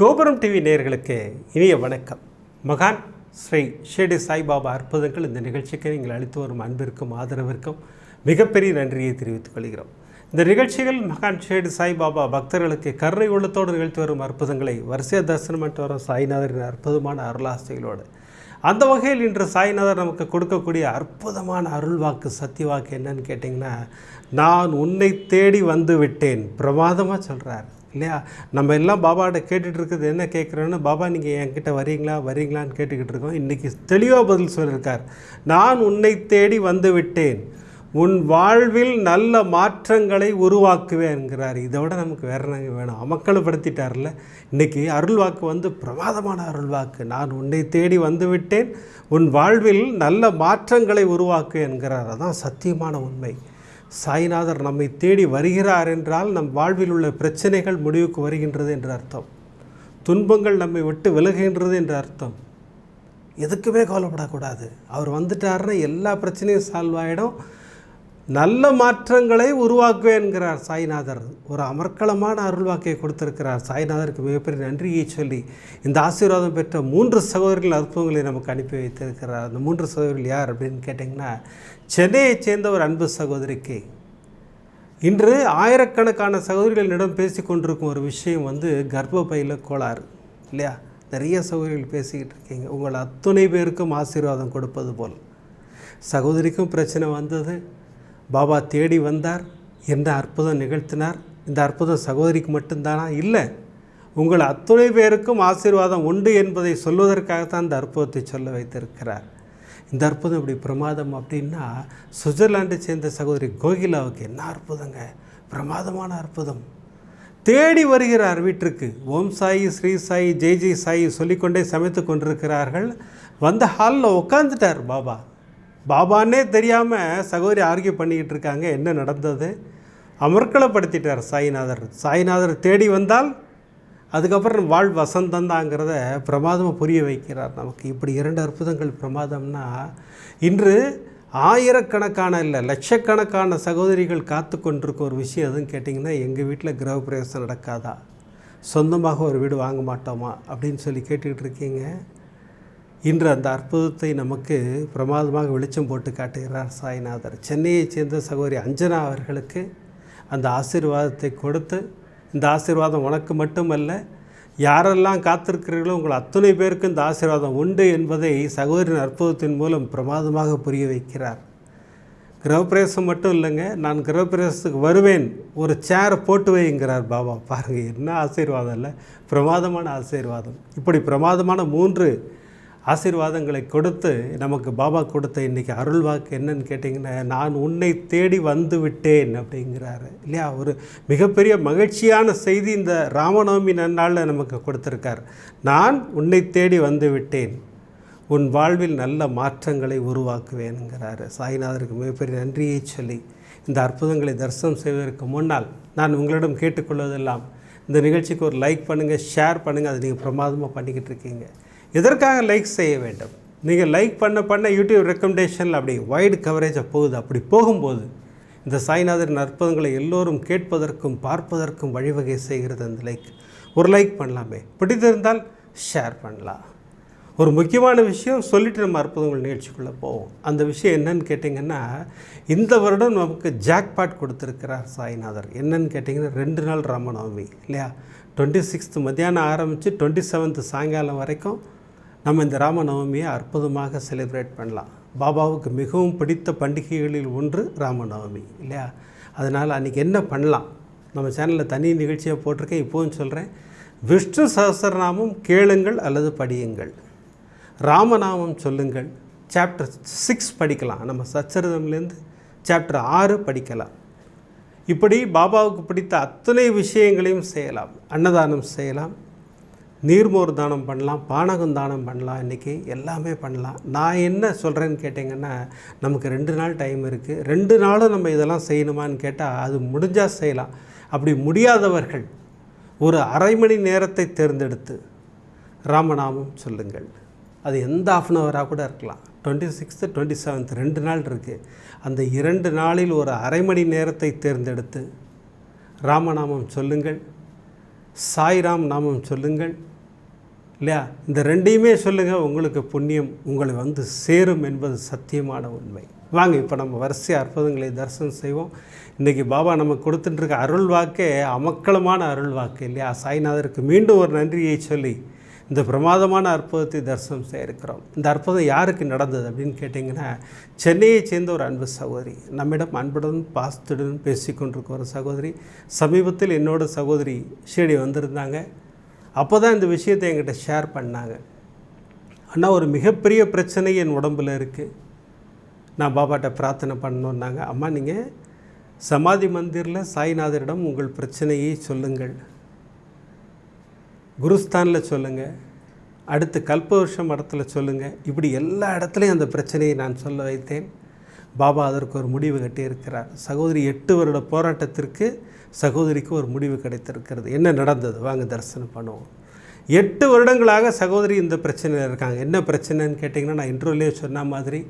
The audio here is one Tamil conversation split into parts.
கோபுரம் டிவி நேயர்களுக்கு இனிய வணக்கம். மகான் ஸ்ரீ ஷிரடி சாய்பாபா அற்புதங்கள் இந்த நிகழ்ச்சிக்கு நீங்கள் அளித்து வரும் அன்பிற்கும் ஆதரவிற்கும் மிகப்பெரிய நன்றியை தெரிவித்துக் கொள்கிறோம். இந்த நிகழ்ச்சிகள் மகான் ஷிரடி சாய்பாபா பக்தர்களுக்கு கருணை உள்ளத்தோடு நிகழ்த்தி வரும் அற்புதங்களை வரிசையாக தரிசனம் பண்ணிட்டு வரும் சாய்நாதரின் அற்புதமான அருளாசைகளோடு அந்த வகையில் இன்று சாய்நாதர் நமக்கு கொடுக்கக்கூடிய அற்புதமான அருள்வாக்கு சத்தியவாக்கு என்னன்னு கேட்டிங்கன்னா, நான் உன்னை தேடி வந்து விட்டேன். பிரமாதமாக சொல்கிறார் இல்லையா? நம்ம எல்லாம் பாபாட்ட கேட்டுட்டு இருக்கிறது என்ன கேட்குறோன்னு, பாபா நீங்கள் என்கிட்ட வரீங்களான்னு கேட்டுக்கிட்டு இருக்கோம். இன்றைக்கி தெளிவாக பதில் சொல்லியிருக்கார். நான் உன்னை தேடி வந்து விட்டேன், உன் வாழ்வில் நல்ல மாற்றங்களை உருவாக்குவேன்கிறார். இதை விட நமக்கு வேறு நாங்கள் வேணும். அமக்கலப்படுத்திட்டார்ல. இன்றைக்கி அருள்வாக்கு வந்து பிரமாதமான அருள்வாக்கு. நான் உன்னை தேடி வந்து விட்டேன், உன் வாழ்வில் நல்ல மாற்றங்களை உருவாக்குவேன்கிறார். அதான் சத்தியமான உண்மை. சாய்நாதர் நம்மை தேடி வருகிறார் என்றால் நம் வாழ்வில் உள்ள பிரச்சனைகள் முடிவுக்கு வருகின்றது என்ற அர்த்தம். துன்பங்கள் நம்மை விட்டு விலகுகின்றது என்ற அர்த்தம். எதுக்குமே கவலைப்படக்கூடாது. அவர் வந்துட்டாருன்னா எல்லா பிரச்சனையும் சால்வ் ஆகிடும். நல்ல மாற்றங்களை உருவாக்குவேன்கிறார் சாய்நாதர். ஒரு அமர்க்களமான அருள்வாக்கை கொடுத்திருக்கிறார். சாய்நாதருக்கு மிகப்பெரிய நன்றியை சொல்லி இந்த ஆசீர்வாதம் பெற்ற 3 சகோதரிகள் அற்புதங்களை நமக்கு அனுப்பி வைத்திருக்கிறார். அந்த 3 சகோதரிகள் யார் அப்படின்னு கேட்டிங்கன்னா, சென்னையைச் சேர்ந்த ஒரு அன்பு சகோதரிக்கு இன்று ஆயிரக்கணக்கான சகோதரிகளிடம் பேசி கொண்டிருக்கும் ஒரு விஷயம் வந்து கர்ப்பப்பையில் கோளாறு இல்லையா? நிறைய சகோதரிகள் பேசிக்கிட்டு இருக்கீங்க. உங்கள் அத்துணை பேருக்கும் ஆசீர்வாதம் கொடுப்பது போல் சகோதரிக்கும் பிரச்சனை வந்தது. பாபா தேடி வந்தார், என்ன அற்புதம் நிகழ்த்தினார். இந்த அற்புதம் சகோதரிக்கு மட்டும்தானா? இல்லை, உங்கள் அத்துணை பேருக்கும் ஆசீர்வாதம் உண்டு என்பதை சொல்வதற்காகத்தான் இந்த அற்புதத்தை சொல்ல வைத்திருக்கிறார். இந்த அற்புதம் இப்படி பிரமாதம் அப்படின்னா, சுவிட்சர்லாண்டை சேர்ந்த சகோதரி கோகிலாவுக்கு என்ன அற்புதங்க, பிரமாதமான அற்புதம். தேடி வருகிறார் வீட்டிற்கு. ஓம் சாயி, ஸ்ரீ சாயி, ஜெய் ஜெய் சாயி சொல்லிக்கொண்டே சமைத்து கொண்டிருக்கிறார்கள். வந்த ஹாலில் உட்காந்துட்டார் பாபா. பாபான்னே தெரியாமல் சகோதரி ஆர்கியூ பண்ணிக்கிட்டு இருக்காங்க. என்ன நடந்தது? அமர்க்களப்படுத்திட்டார் சாய்நாதர். சாய்நாதர் தேடி வந்தால் அதுக்கப்புறம் வாழ் வசந்தந்தாங்கிறத பிரமாதமாக புரிய வைக்கிறார் நமக்கு. இப்படி 2 அற்புதங்கள் பிரமாதம்னா, இன்று ஆயிரக்கணக்கான இல்லை லட்சக்கணக்கான சகோதரிகள் காத்து கொண்டிருக்க ஒரு விஷயம் எதுன்னு கேட்டிங்கன்னா, எங்கள் வீட்டில் கிரகப்பிரவேசம் நடக்காதா, சொந்தமாக ஒரு வீடு வாங்க மாட்டோமா அப்படின்னு சொல்லி கேட்டுக்கிட்டு இருக்கீங்க. இன்று அந்த அற்புதத்தை நமக்கு பிரமாதமாக வெளிச்சம் போட்டு காட்டுகிறார் சாய்நாதர். சென்னையைச் சேர்ந்த சகோதரி அஞ்சனா அவர்களுக்கு அந்த ஆசீர்வாதத்தை கொடுத்து, இந்த ஆசீர்வாதம் உனக்கு மட்டுமல்ல, யாரெல்லாம் காத்திருக்கிறீர்களோ உங்கள் அத்தனை பேருக்கு இந்த ஆசீர்வாதம் உண்டு என்பதை சகோதரின் அற்புதத்தின் மூலம் பிரமாதமாக புரிய வைக்கிறார். கிரகப்பிரவேசம் மட்டும் இல்லைங்க, நான் கிரகப்பிரவேசத்துக்கு வருவேன், ஒரு சேரை போட்டு வைங்கிறார் பாபா. பாருங்கள் என்ன ஆசீர்வாதம் இல்லை, பிரமாதமான ஆசீர்வாதம். இப்படி பிரமாதமான 3 ஆசீர்வாதங்களை கொடுத்து நமக்கு பாபா கொடுத்த இன்றைக்கி அருள்வாக்கு என்னன்னு கேட்டிங்கன்னா, நான் உன்னை தேடி வந்து விட்டேன் அப்படிங்கிறாரு இல்லையா? ஒரு மிகப்பெரிய மகிழ்ச்சியான செய்தி இந்த ராமநவமி நன்னாளில் நமக்கு கொடுத்துருக்கார். நான் உன்னை தேடி வந்து விட்டேன், உன் வாழ்வில் நல்ல மாற்றங்களை உருவாக்குவேனுங்கிறாரு. சாய்நாதருக்கு மிகப்பெரிய நன்றியை சொல்லி இந்த அற்புதங்களை தரிசனம் செய்வதற்கு முன்னால் நான் உங்களிடம் கேட்டுக்கொள்வதெல்லாம், இந்த நிகழ்ச்சிக்கு ஒரு லைக் பண்ணுங்கள், ஷேர் பண்ணுங்கள். அதை நீங்கள் பிரமாதமாக பண்ணிக்கிட்டு இருக்கீங்க. எதற்காக லைக் செய்ய வேண்டும்? நீங்கள் லைக் பண்ண யூடியூப் ரெக்கமெண்டேஷனில் அப்படி வைடு கவரேஜாக போகுது. அப்படி போகும்போது இந்த சாய்நாதரின் அற்புதங்களை எல்லோரும் கேட்பதற்கும் பார்ப்பதற்கும் வழிவகை செய்கிறது அந்த லைக். ஒரு லைக் பண்ணலாமே, பிடித்திருந்தால் ஷேர் பண்ணலாம். ஒரு முக்கியமான விஷயம் சொல்லிவிட்டு நம்ம அற்புதங்கள் நிகழ்ச்சிக்குள்ளே போவோம். அந்த விஷயம் என்னன்னு கேட்டிங்கன்னா, இந்த வருடம் நமக்கு ஜாக்பாட் கொடுத்துருக்கிறார் சாய்நாதர். என்னன்னு கேட்டிங்கன்னா, 2 நாள் ராமநவமி இல்லையா? 26th மத்தியானம் ஆரம்பித்து 27th சாயங்காலம் வரைக்கும் நம்ம இந்த ராமநவமியை அற்புதமாக செலிப்ரேட் பண்ணலாம். பாபாவுக்கு மிகவும் பிடித்த பண்டிகைகளில் ஒன்று ராமநவமி இல்லையா? அதனால் அன்றைக்கி என்ன பண்ணலாம், நம்ம சேனலில் தனி நிகழ்ச்சியாக போட்டிருக்கேன், இப்போவும் சொல்கிறேன். விஷ்ணு சஹஸ்ரநாமம் கேளுங்கள் அல்லது படியுங்கள். ராமநாமம் சொல்லுங்கள். சாப்டர் 6 படிக்கலாம். நம்ம சச்சரிதம்லேருந்து சாப்டர் 6 படிக்கலாம். இப்படி பாபாவுக்கு பிடித்த அத்தனை விஷயங்களையும் செய்யலாம். அன்னதானம் செய்யலாம், நீர்மோர் தானம் பண்ணலாம், பானகம் தானம் பண்ணலாம். இன்றைக்கி எல்லாமே பண்ணலாம். நான் என்ன சொல்கிறேன்னு கேட்டிங்கன்னா, நமக்கு 2 நாள் டைம் இருக்குது. 2 நாளும் நம்ம இதெல்லாம் செய்யணுமான்னு கேட்டால், அது முடிஞ்சால் செய்யலாம். அப்படி முடியாதவர்கள் ஒரு அரை மணி நேரத்தை தேர்ந்தெடுத்து ராமநாமம் சொல்லுங்கள். அது எந்த ½ கூட இருக்கலாம். 26th 27th 2 நாள் இருக்குது. அந்த 2 நாளில் ஒரு அரை மணி நேரத்தை தேர்ந்தெடுத்து ராமநாமம் சொல்லுங்கள், சாய்ராம் நாமம் சொல்லுங்கள், இல்லையா? இந்த ரெண்டையுமே சொல்லுங்கள், உங்களுக்கு புண்ணியம் உங்களை வந்து சேரும் என்பது சத்தியமான உண்மை. வாங்க இப்போ நம்ம வரிசை அற்புதங்களை தரிசனம் செய்வோம். இன்றைக்கி பாபா நமக்கு கொடுத்துட்டுருக்க அருள் வாக்கே அமக்களமான அருள் வாக்கு இல்லையா? சாய்நாதருக்கு மீண்டும் ஒரு நன்றியை சொல்லி இந்த பிரமாதமான அற்புதத்தை தரிசனம் செய்ய இருக்கிறோம். இந்த அற்புதம் யாருக்கு நடந்தது அப்படின்னு கேட்டிங்கன்னா, சென்னையை சேர்ந்த ஒரு அன்பு சகோதரி, நம்மிடம் அன்புடன் பாசத்துடன் பேசி கொண்டிருக்க ஒரு சகோதரி. சமீபத்தில் என்னோட சகோதரி ஷீரடி வந்திருந்தாங்க. அப்போ தான் இந்த விஷயத்தை என்கிட்ட ஷேர் பண்ணாங்க. ஆனால் ஒரு மிகப்பெரிய பிரச்சனை என் உடம்பில் இருக்குது, நான் பாபாட்ட பிரார்த்தனை பண்ணணுன்னாங்க. அம்மா, நீங்கள் சமாதி மந்திரில் சாய்நாதரிடம் உங்கள் பிரச்சனையை சொல்லுங்கள், குருஸ்தானில் சொல்லுங்கள், அடுத்து கல்பவருஷம் மடத்தில் சொல்லுங்கள். இப்படி எல்லா இடத்துலையும் அந்த பிரச்சனையை நான் சொல்ல வைத்தேன். பாபா அதற்கு ஒரு முடிவு கட்டியிருக்கிறார். சகோதரி 8 வருட போராட்டத்திற்கு சகோதரிக்கு ஒரு முடிவு கிடைத்திருக்கிறது. என்ன நடந்தது வாங்க தரிசனம் பண்ணுவோம். 8 வருடங்களாக சகோதரி இந்த பிரச்சனையில் இருக்காங்க. என்ன பிரச்சனைன்னு கேட்டிங்கன்னா, நான் இன்ட்ரோலேயே சொன்ன மாதிரி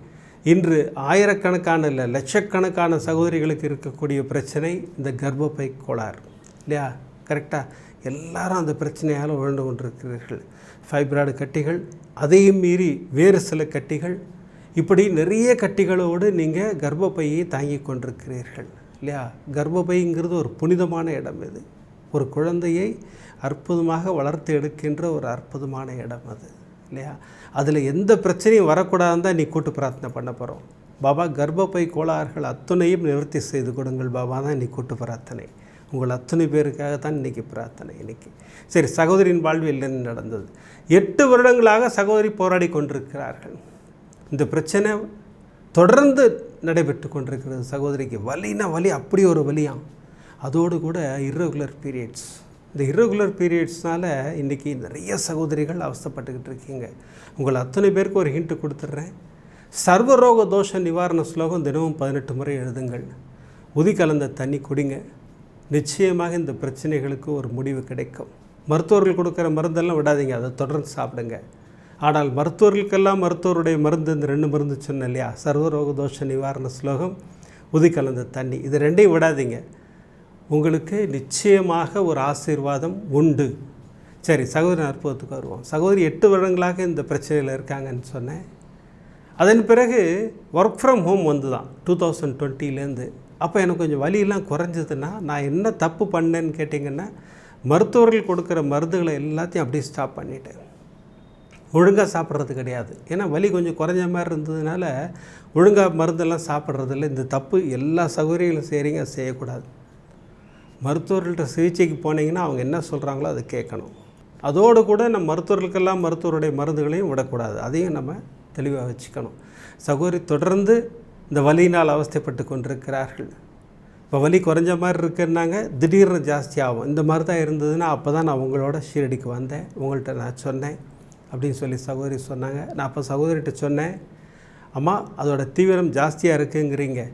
இன்று ஆயிரக்கணக்கான இல்லை லட்சக்கணக்கான சகோதரிகளுக்கு இருக்கக்கூடிய பிரச்சனை இந்த கர்ப்பப்பை கோளாறு இல்லையா? கரெக்டாக எல்லாரும் அந்த பிரச்சனையால் உழண்டு கொண்டிருக்கிறீர்கள். ஃபைப்ராய்டு கட்டிகள், அதையும் மீறி வேறு சில கட்டிகள், இப்படி நிறைய கட்டிகளோடு நீங்கள் கர்ப்பப்பையை தாங்கி கொண்டிருக்கிறீர்கள் இல்லையா? கர்ப்பப்பைங்கிறது ஒரு புனிதமான இடம். இது ஒரு குழந்தையை அற்புதமாக வளர்த்து எடுக்கின்ற ஒரு அற்புதமான இடம் அது இல்லையா? அதில் எந்த பிரச்சனையும் வரக்கூடாதுன்னு தான் நீ கூட்டு பிரார்த்தனை பண்ண போகிறோம். பாபா, கர்ப்பப்பை கோளாறுகள் அத்தனையும் நிவர்த்தி செய்து கொடுங்கள் பாபா தான் இன்றைக்கி கூட்டு பிரார்த்தனை. உங்கள் அத்தனை பேருக்காக தான் இன்றைக்கி பிரார்த்தனை. இன்றைக்கி சரி, சகோதரியின் வாழ்வில் என்ன நடந்தது? 8 வருடங்களாக சகோதரி போராடி கொண்டிருக்கிறார்கள். இந்த பிரச்சனை தொடர்ந்து நடைபெற்று கொண்டிருக்கிறது. சகோதரிக்கு வலினா வலி, அப்படி ஒரு வலியாம். அதோடு கூட இர்ரெகுலர் பீரியட்ஸ். இந்த இர்ரெகுலர் பீரியட்ஸ்னால் இன்றைக்கி நிறைய சகோதரிகள் அவஸ்தைப்பட்டுக்கிட்டு இருக்கீங்க. உங்கள் அத்தனை பேருக்கு ஒரு ஹிண்ட்டு கொடுத்துட்றேன். சர்வரோக தோஷ நிவாரண ஸ்லோகம் தினமும் 18 முறை எழுதுங்கள். உதி கலந்த தண்ணி குடிங்க. நிச்சயமாக இந்த பிரச்சனைகளுக்கு ஒரு முடிவு கிடைக்கும். மருத்துவர்கள் கொடுக்குற மருந்தெல்லாம் விடாதீங்க, அதை தொடர்ந்து சாப்பிடுங்க. ஆனால் மருத்துவர்களுக்கெல்லாம் மருத்துவருடைய மருந்து, இந்த 2 மருந்து சொன்னேன் இல்லையா? சர்வரோக தோஷ நிவாரண ஸ்லோகம், உதி கலந்த தண்ணி, இது 2ஐயும் விடாதீங்க. உங்களுக்கு நிச்சயமாக ஒரு ஆசீர்வாதம் உண்டு. சரி, சகோதரி அற்புதத்துக்கு வருவோம். சகோதரி 8 வருடங்களாக இந்த பிரச்சனையில் இருக்காங்கன்னு சொன்னேன். அதன் பிறகு ஒர்க் ஃப்ரம் ஹோம் வந்து தான் 2020லேருந்து. அப்போ எனக்கு கொஞ்சம் வலியெல்லாம் குறைஞ்சதுன்னா நான் என்ன தப்பு பண்ணேன்னு கேட்டிங்கன்னா, மருத்துவர்கள் கொடுக்குற மருந்துகளை எல்லாத்தையும் அப்படியே ஸ்டாப் பண்ணிட்டேன். ஒழுங்காக சாப்பிட்றது கிடையாது. ஏன்னா வலி கொஞ்சம் குறைஞ்ச மாதிரி இருந்ததுனால ஒழுங்காக மருந்தெல்லாம் சாப்பிட்றதில்ல. இந்த தப்பு எல்லா சௌகரியங்களும் செய்கிறீங்க, அது செய்யக்கூடாது. மருத்துவர்கள்ட்ட சிகிச்சைக்கு போனீங்கன்னா அவங்க என்ன சொல்கிறாங்களோ அதை கேட்கணும். அதோடு கூட நம்ம மருத்துவர்களுக்கெல்லாம் மருத்துவருடைய மருந்துகளையும் விடக்கூடாது. அதையும் நம்ம தெளிவாக வச்சுக்கணும். சகோதரி தொடர்ந்து இந்த வலியினால் அவஸ்தைப்பட்டு கொண்டிருக்கிறார்கள். இப்போ வலி குறைஞ்ச மாதிரி இருக்குன்னாங்க, திடீர்னு ஜாஸ்தி ஆகும். இந்த மாதிரி தான் இருந்ததுன்னா அப்போ தான் நான் உங்களோட ஷீரடிக்கு வந்தேன், உங்கள்கிட்ட நான் சொன்னேன் அப்படின்னு சொல்லி சகோதரி சொன்னாங்க. நான் அப்போ சகோதரிகிட்ட சொன்னேன், அம்மா அதோட தீவிரம் ஜாஸ்தியாக இருக்குங்கிறீங்க,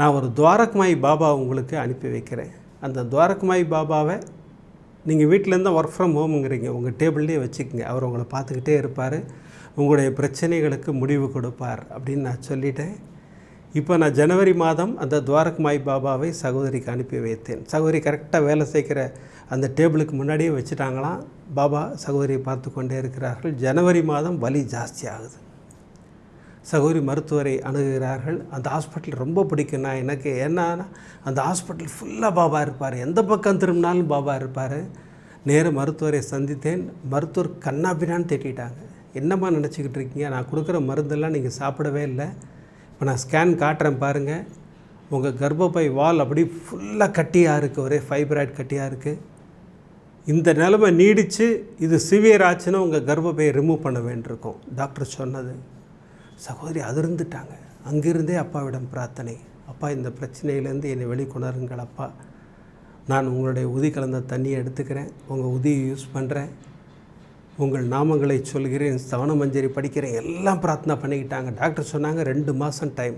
நான் ஒரு துவாரக்மாய் பாபா உங்களுக்கு அனுப்பி வைக்கிறேன். அந்த துவாரக்மாய் பாபாவை நீங்கள் வீட்டிலேருந்து ஒர்க் ஃப்ரம் ஹோமுங்கிறீங்க, உங்கள் டேபிள்லேயே வச்சுக்கோங்க. அவர் உங்களை பார்த்துக்கிட்டே இருப்பார், உங்களுடைய பிரச்சனைகளுக்கு முடிவு கொடுப்பார் அப்படின்னு நான் சொல்லிட்டேன். இப்போ நான் ஜனவரி மாதம் அந்த துவாரக்மாய் பாபாவை சகோதரிக்கு அனுப்பி வைத்தேன். சகோதரி கரெக்டாக வேலை செய்கிற அந்த டேபிளுக்கு முன்னாடியே வச்சுட்டாங்களாம். பாபா சகோதரியை பார்த்து கொண்டே இருக்கிறார்கள். ஜனவரி மாதம் வலி ஜாஸ்தி ஆகுது. சகோதரி மருத்துவரை அணுகுகிறார்கள். அந்த ஹாஸ்பிட்டல் ரொம்ப பிடிக்கும் நான் எனக்கு. ஏன்னா அந்த ஹாஸ்பிட்டல் ஃபுல்லாக பாபா இருப்பார், எந்த பக்கம் திரும்பினாலும் பாபா இருப்பார். நேர மருத்துவரை சந்தித்தேன். மருத்துவர் கண்ணாபின்னான்னு திட்டிட்டாங்க. என்னம்மா நினச்சிக்கிட்டு இருக்கீங்க, நான் கொடுக்குற மருந்தெல்லாம் நீங்கள் சாப்பிடவே இல்லை. இப்போ நான் ஸ்கேன் காட்டுறேன் பாருங்கள், உங்கள் கர்ப்பப்பை வால் அப்படி ஃபுல்லாக கட்டியாக இருக்குது, ஒரே ஃபைப்ராய்டு கட்டியாக இருக்குது. இந்த நிலைமை நீடித்து இது சிவியர் ஆச்சுன்னா உங்கள் கர்ப்பப்பையை ரிமூவ் பண்ண வேண்டியிருக்கும் டாக்டர் சொன்னது. சகோதரி அதிர்ந்துட்டாங்க. அங்கிருந்தே அப்பாவிடம் பிரார்த்தனை, அப்பா இந்த பிரச்சனையிலேருந்து என்னை வெளிக்கொணருங்கள் அப்பா. நான் உங்களுடைய உதி கலந்த தண்ணியை எடுத்துக்கிறேன், உங்கள் உதியை யூஸ் பண்ணுறேன், உங்கள் நாமங்களை சொல்கிறேன், சவண மஞ்சரி படிக்கிறேன், எல்லாம் பிரார்த்தனை பண்ணிக்கிட்டாங்க. டாக்டர் சொன்னாங்க 2 மாதம் டைம்,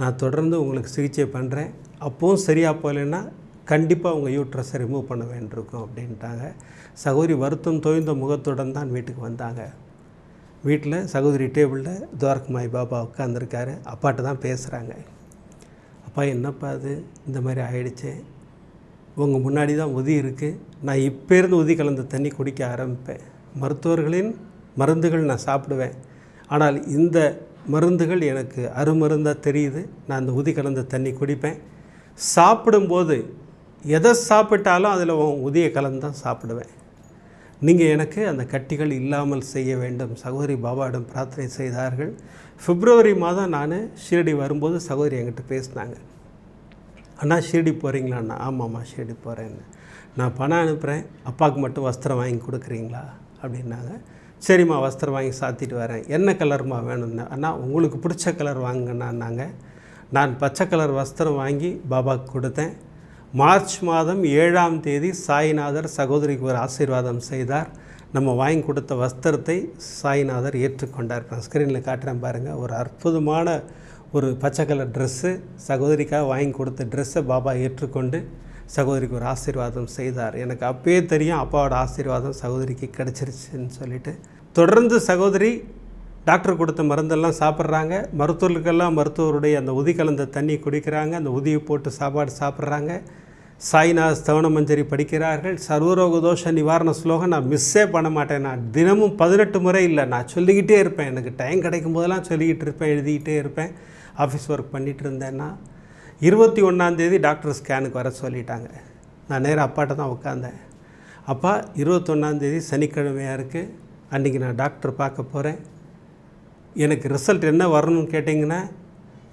நான் தொடர்ந்து உங்களுக்கு சிகிச்சை பண்ணுறேன், அப்போவும் சரியாக போகலைன்னா கண்டிப்பாக உங்கள் யூட்ரஸை ரிமூவ் பண்ண வேண்டியிருக்கும் அப்படின்ட்டாங்க. சகோதரி வருத்தம் தோய்ந்த முகத்துடன் தான் வீட்டுக்கு வந்தாங்க. வீட்டில் சகோதரி டேபிளில் துவாரக்மாய் பாபா உட்காந்துருக்காரு. அப்பாட்ட தான் பேசுகிறாங்க. அப்பா என்னப்பா அது இந்த மாதிரி ஆயிடுச்சு, உங்கள் முன்னாடி தான் உதி இருக்குது, நான் இப்போருந்து உதி கலந்த தண்ணி குடிக்க ஆரம்பிப்பேன், மருத்துவர்களின் மருந்துகள் நான் சாப்பிடுவேன். ஆனால் இந்த மருந்துகள் எனக்கு அருமருந்தாக தெரியுது. நான் அந்த உதி கலந்த தண்ணி குடிப்பேன். சாப்பிடும்போது எதை சாப்பிட்டாலும் அதில் உதியை கலந்து தான் சாப்பிடுவேன். நீங்கள் எனக்கு அந்த கட்டிகள் இல்லாமல் செய்ய வேண்டும். சகோதரி பாபாவிடம் பிரார்த்தனை செய்தார்கள். பிப்ரவரி மாதம் நான் ஷீரடி வரும்போது சகோதரி என்கிட்ட பேசினாங்க. அண்ணா ஷீரடி போகிறீங்களாண்ணா? ஆமாம்மா ஷீரடி போகிறேன்னு. நான் பணம் அனுப்புகிறேன், அப்பாவுக்கு மட்டும் வஸ்திரம் வாங்கி கொடுக்குறீங்களா அப்படின்னாங்க. சரிம்மா வஸ்திரம் வாங்கி சாத்திட்டு வரேன். என்ன கலர்மா வேணும்னா? அண்ணா உங்களுக்கு பிடிச்ச கலர் வாங்குங்கண்ணான்னாங்க. நான் பச்சை கலர் வஸ்திரம் வாங்கி பாபாவுக்கு கொடுத்தேன். மார்ச் மாதம் 7ஆம் தேதி சாய்நாதர் சகோதரிக்கு ஒரு ஆசீர்வாதம் செய்தார். நம்ம வாங்கி கொடுத்த வஸ்திரத்தை சாய்நாதர் ஏற்றுக்கொண்டார். நான் ஸ்க்ரீனில் காட்டுறேன் பாருங்கள். ஒரு அற்புதமான ஒரு பச்சை கலர் ட்ரெஸ்ஸு, சகோதரிக்காக வாங்கி கொடுத்த ட்ரெஸ்ஸை பாபா ஏற்றுக்கொண்டு சகோதரிக்கு ஒரு ஆசீர்வாதம் செய்தார். எனக்கு அப்பயே தெரியும் அப்பாவோட ஆசீர்வாதம் சகோதரிக்கு கிடச்சிருச்சுன்னு சொல்லிட்டு. தொடர்ந்து சகோதரி டாக்டர் கொடுத்த மருந்தெல்லாம் சாப்பிட்றாங்க. மருத்துவர்களுக்கெல்லாம் மருத்துவருடைய அந்த உதி கலந்த தண்ணி குடிக்கிறாங்க. அந்த உதியை போட்டு சாப்பாடு சாப்பிட்றாங்க. சாய்நாத் ஸ்தவன மஞ்சரி படிக்கிறார்கள். சர்வரோக தோஷ நிவாரண ஸ்லோகம் நான் மிஸ்ஸே பண்ண மாட்டேன். நான் தினமும் 18 முறை இல்லை, நான் சொல்லிக்கிட்டே இருப்பேன். எனக்கு டைம் கிடைக்கும் போதெல்லாம் சொல்லிக்கிட்டு இருப்பேன், எழுதிக்கிட்டே இருப்பேன். ஆஃபீஸ் ஒர்க் பண்ணிகிட்டு இருந்தேன்னா 21ஆம் தேதி டாக்டர் ஸ்கேனுக்கு வர சொல்லிட்டாங்க. நான் நேராக அப்பாட்ட தான் உட்காந்தேன். அப்பா 21ஆம் தேதி சனிக்கிழமையாக இருக்குது, அன்றைக்கி நான் டாக்டர் பார்க்க போகிறேன். எனக்கு ரிசல்ட் என்ன வரணும்னு கேட்டிங்கன்னா,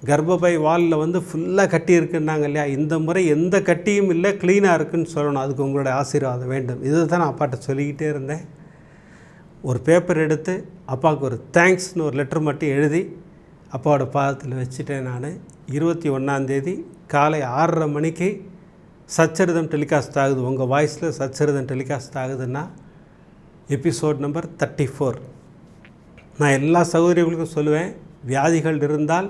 கர்ப்பப்பை வாலில் ஃபுல்லாக கட்டி இருக்குன்னாங்க இல்லையா, இந்த முறை எந்த கட்டியும் இல்லை, க்ளீனாக இருக்குதுன்னு சொல்லணும். அதுக்கு உங்களுடைய ஆசீர்வாதம் வேண்டும். இதை தான் நான் அப்பாட்ட சொல்லிக்கிட்டே இருந்தேன். ஒரு பேப்பர் எடுத்து அப்பாவுக்கு ஒரு தேங்க்ஸ்னு ஒரு லெட்டர் மட்டும் எழுதி அப்பாவோட பாதத்தில் வச்சுட்டேன். நான் 21ஆம் தேதி காலை 6:30 மணிக்கு சச்சரிதம் டெலிகாஸ்ட் ஆகுது. உங்கள் வாய்ஸில் சச்சரிதம் டெலிகாஸ்ட் ஆகுதுன்னா எபிசோட் நம்பர் 34. நான் எல்லா சகோதரிகளுக்கும் சொல்லுவேன், வியாதிகள் இருந்தால்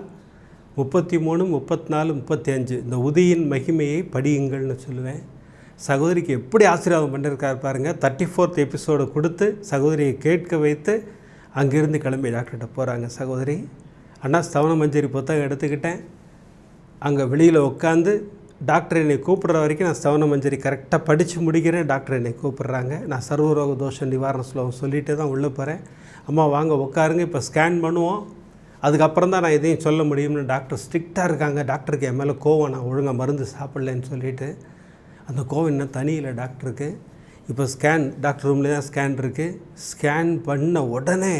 33, 34, 35 இந்த உதியின் மகிமையை படியுங்கள்னு சொல்லுவேன். சகோதரிக்கு எப்படி ஆசீர்வாதம் பண்ணியிருக்காரு பாருங்கள். 34th எபிசோடு கொடுத்து சகோதரியை கேட்க வைத்து அங்கேருந்து கிளம்பி டாக்டர்கிட்ட போகிறாங்க. சகோதரி அண்ணா ஸ்தவன மஞ்சரி புத்தகம் எடுத்துக்கிட்டேன். அங்கே வெளியில் உட்காந்து டாக்டர் என்னை கூப்பிட்ற வரைக்கும் நான் ஸ்தவன மஞ்சரி கரெக்டாக படித்து முடிக்கிறேன். டாக்டர் என்னை கூப்பிட்றாங்க. நான் சர்வரோக தோஷ நிவாரண ஸ்லோகம் சொல்லிகிட்டே தான் உள்ளே போகிறேன். அம்மா வாங்க உட்காருங்க, இப்போ ஸ்கேன் பண்ணுவோம், அதுக்கப்புறம் தான் நான் எதையும் சொல்ல முடியும்னு டாக்டர் ஸ்ட்ரிக்டாக இருக்காங்க. டாக்டருக்கு என் மேலே கோவம், நான் ஒழுங்காக மருந்து சாப்பிட்லன்னு சொல்லிவிட்டு. அந்த கோவம் இன்னும் தனியில் டாக்டருக்கு. இப்போ ஸ்கேன் டாக்டர் ரூம்லேயே தான் ஸ்கேன் இருக்குது. ஸ்கேன் பண்ண உடனே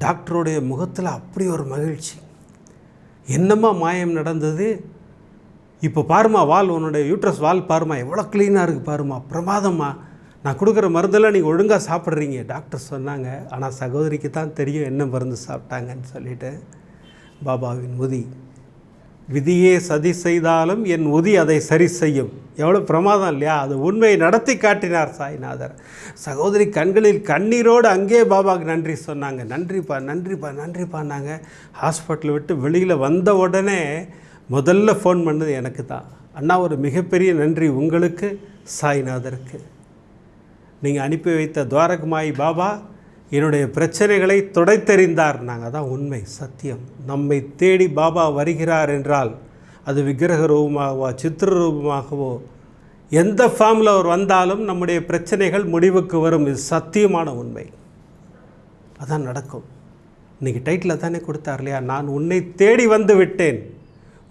டாக்டருடைய முகத்தில் அப்படி ஒரு மகிழ்ச்சி. என்னம்மா மாயம் நடந்தது? இப்போ பாருமா வால், உன்னுடைய யூட்ரஸ் வால் பாருமா எவ்வளோ க்ளீனாக இருக்குது பாருமா, பிரமாதம்மா, நான் கொடுக்குற மருந்தெல்லாம் நீங்கள் ஒழுங்காக சாப்பிட்றீங்க டாக்டர் சொன்னாங்க. ஆனால் சகோதரிக்கு தான் தெரியும் என்ன மருந்து சாப்பிட்டாங்கன்னு சொல்லிட்டு. பாபாவின் உதி, விதியே சதி செய்தாலும் என் உதி அதை சரி செய்யும். எவ்வளோ பிரமாதம் இல்லையா? அது உண்மையை நடத்தி காட்டினார் சாய்நாதர். சகோதரி கண்களில் கண்ணீரோடு அங்கே பாபாவுக்கு நன்றி சொன்னாங்க. நன்றிப்பா நன்றிப்பா நன்றிப்பான்னாங்க. ஹாஸ்பிட்டல் விட்டு வெளியில் வந்த உடனே முதல்ல ஃபோன் பண்ணது எனக்கு தான். அண்ணா ஒரு மிகப்பெரிய நன்றி உங்களுக்கு, சாய்நாதருக்கு. நீங்கள் அனுப்பி வைத்த துவாரகமாயி பாபா என்னுடைய பிரச்சனைகளை துடைத்தெறிந்தார். நாங்கள் தான் உண்மை, சத்தியம். நம்மை தேடி பாபா வருகிறார் என்றால் அது விக்கிரக ரூபமாகவோ சித்திர ரூபமாகவோ எந்த ஃபார்மில் அவர் வந்தாலும் நம்முடைய பிரச்சனைகள் முடிவுக்கு வரும். இது சத்தியமான உண்மை. அதான் நடக்கும். இன்றைக்கி டைட்டில் தானே கொடுத்தார் இல்லையா, நான் உன்னை தேடி வந்து விட்டேன்,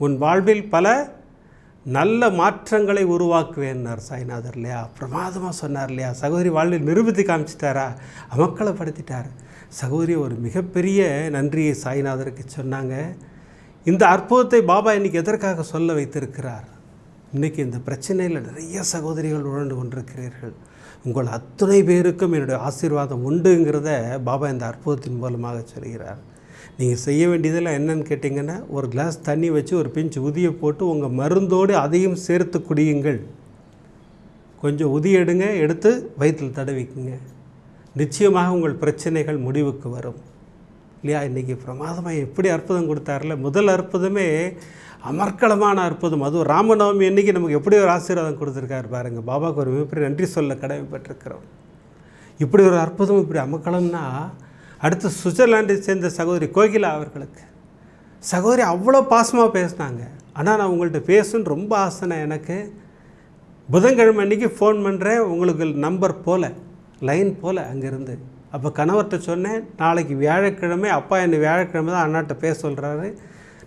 உன் வாழ்வில் பல நல்ல மாற்றங்களை உருவாக்குவேன்னார் சாய்நாதர் இல்லையா. பிரமாதமாக சொன்னார் இல்லையா. சகோதரி வாழ்வில் நிரூபித்து காமிச்சிட்டாரா, அமக்கலப்படுத்திட்டார். சகோதரி ஒரு மிகப்பெரிய நன்றியை சாய்நாதருக்கு சொன்னாங்க. இந்த அற்புதத்தை பாபா இன்றைக்கி எதற்காக சொல்ல வைத்திருக்கிறார்? இன்றைக்கி இந்த பிரச்சனையில் நிறைய சகோதரிகள் உழண்டு கொண்டிருக்கிறீர்கள். உங்கள் அத்தனை பேருக்கும் என்னுடைய ஆசீர்வாதம் உண்டுங்கிறத பாபா இந்த அற்புதத்தின் மூலமாக சொல்கிறார். நீங்கள் செய்ய வேண்டியதெல்லாம் என்னன்னு கேட்டிங்கன்னா, ஒரு கிளாஸ் தண்ணி வச்சு ஒரு பிஞ்சு உதியை போட்டு உங்கள் மருந்தோடு அதையும் சேர்த்து குடியுங்கள். கொஞ்சம் உதி எடுங்க, எடுத்து வயிற்றில் தடவிக்குங்க. நிச்சயமாக உங்கள் பிரச்சனைகள் முடிவுக்கு வரும் இல்லையா. இன்றைக்கி பிரமாதமாக எப்படி அற்புதம் கொடுத்தார்ல. முதல் அற்புதமே அமர்க்களமான அற்புதம். அதுவும் ராமநவமி அன்றைக்கி நமக்கு எப்படி ஒரு ஆசீர்வாதம் கொடுத்துருக்காரு பாருங்கள். பாபாவுக்கு ஒரு மிகப்பெரிய நன்றி சொல்ல கடமைப்பட்டிருக்கிறோம். இப்படி ஒரு அற்புதம், இப்படி அமர்க்களம்னா. அடுத்து சுவிட்சர்லாண்டை சேர்ந்த சகோதரி கோகிலா அவர்களுக்கு சகோதரி அவ்வளோ பாசமாக பேசினாங்க. ஆனால் நான் உங்கள்கிட்ட பேசணுன்னு ரொம்ப ஆசைனா எனக்கு. புதன்கிழமை அன்றைக்கி ஃபோன் பண்ணுறேன், உங்களுக்கு நம்பர் போல் லைன் போல் அங்கேருந்து அப்போ கணவர்கிட்ட சொன்னேன், நாளைக்கு வியாழக்கிழமை அப்பா என்னை வியாழக்கிழமை தான் அண்ணாட்ட பேச சொல்கிறாரு,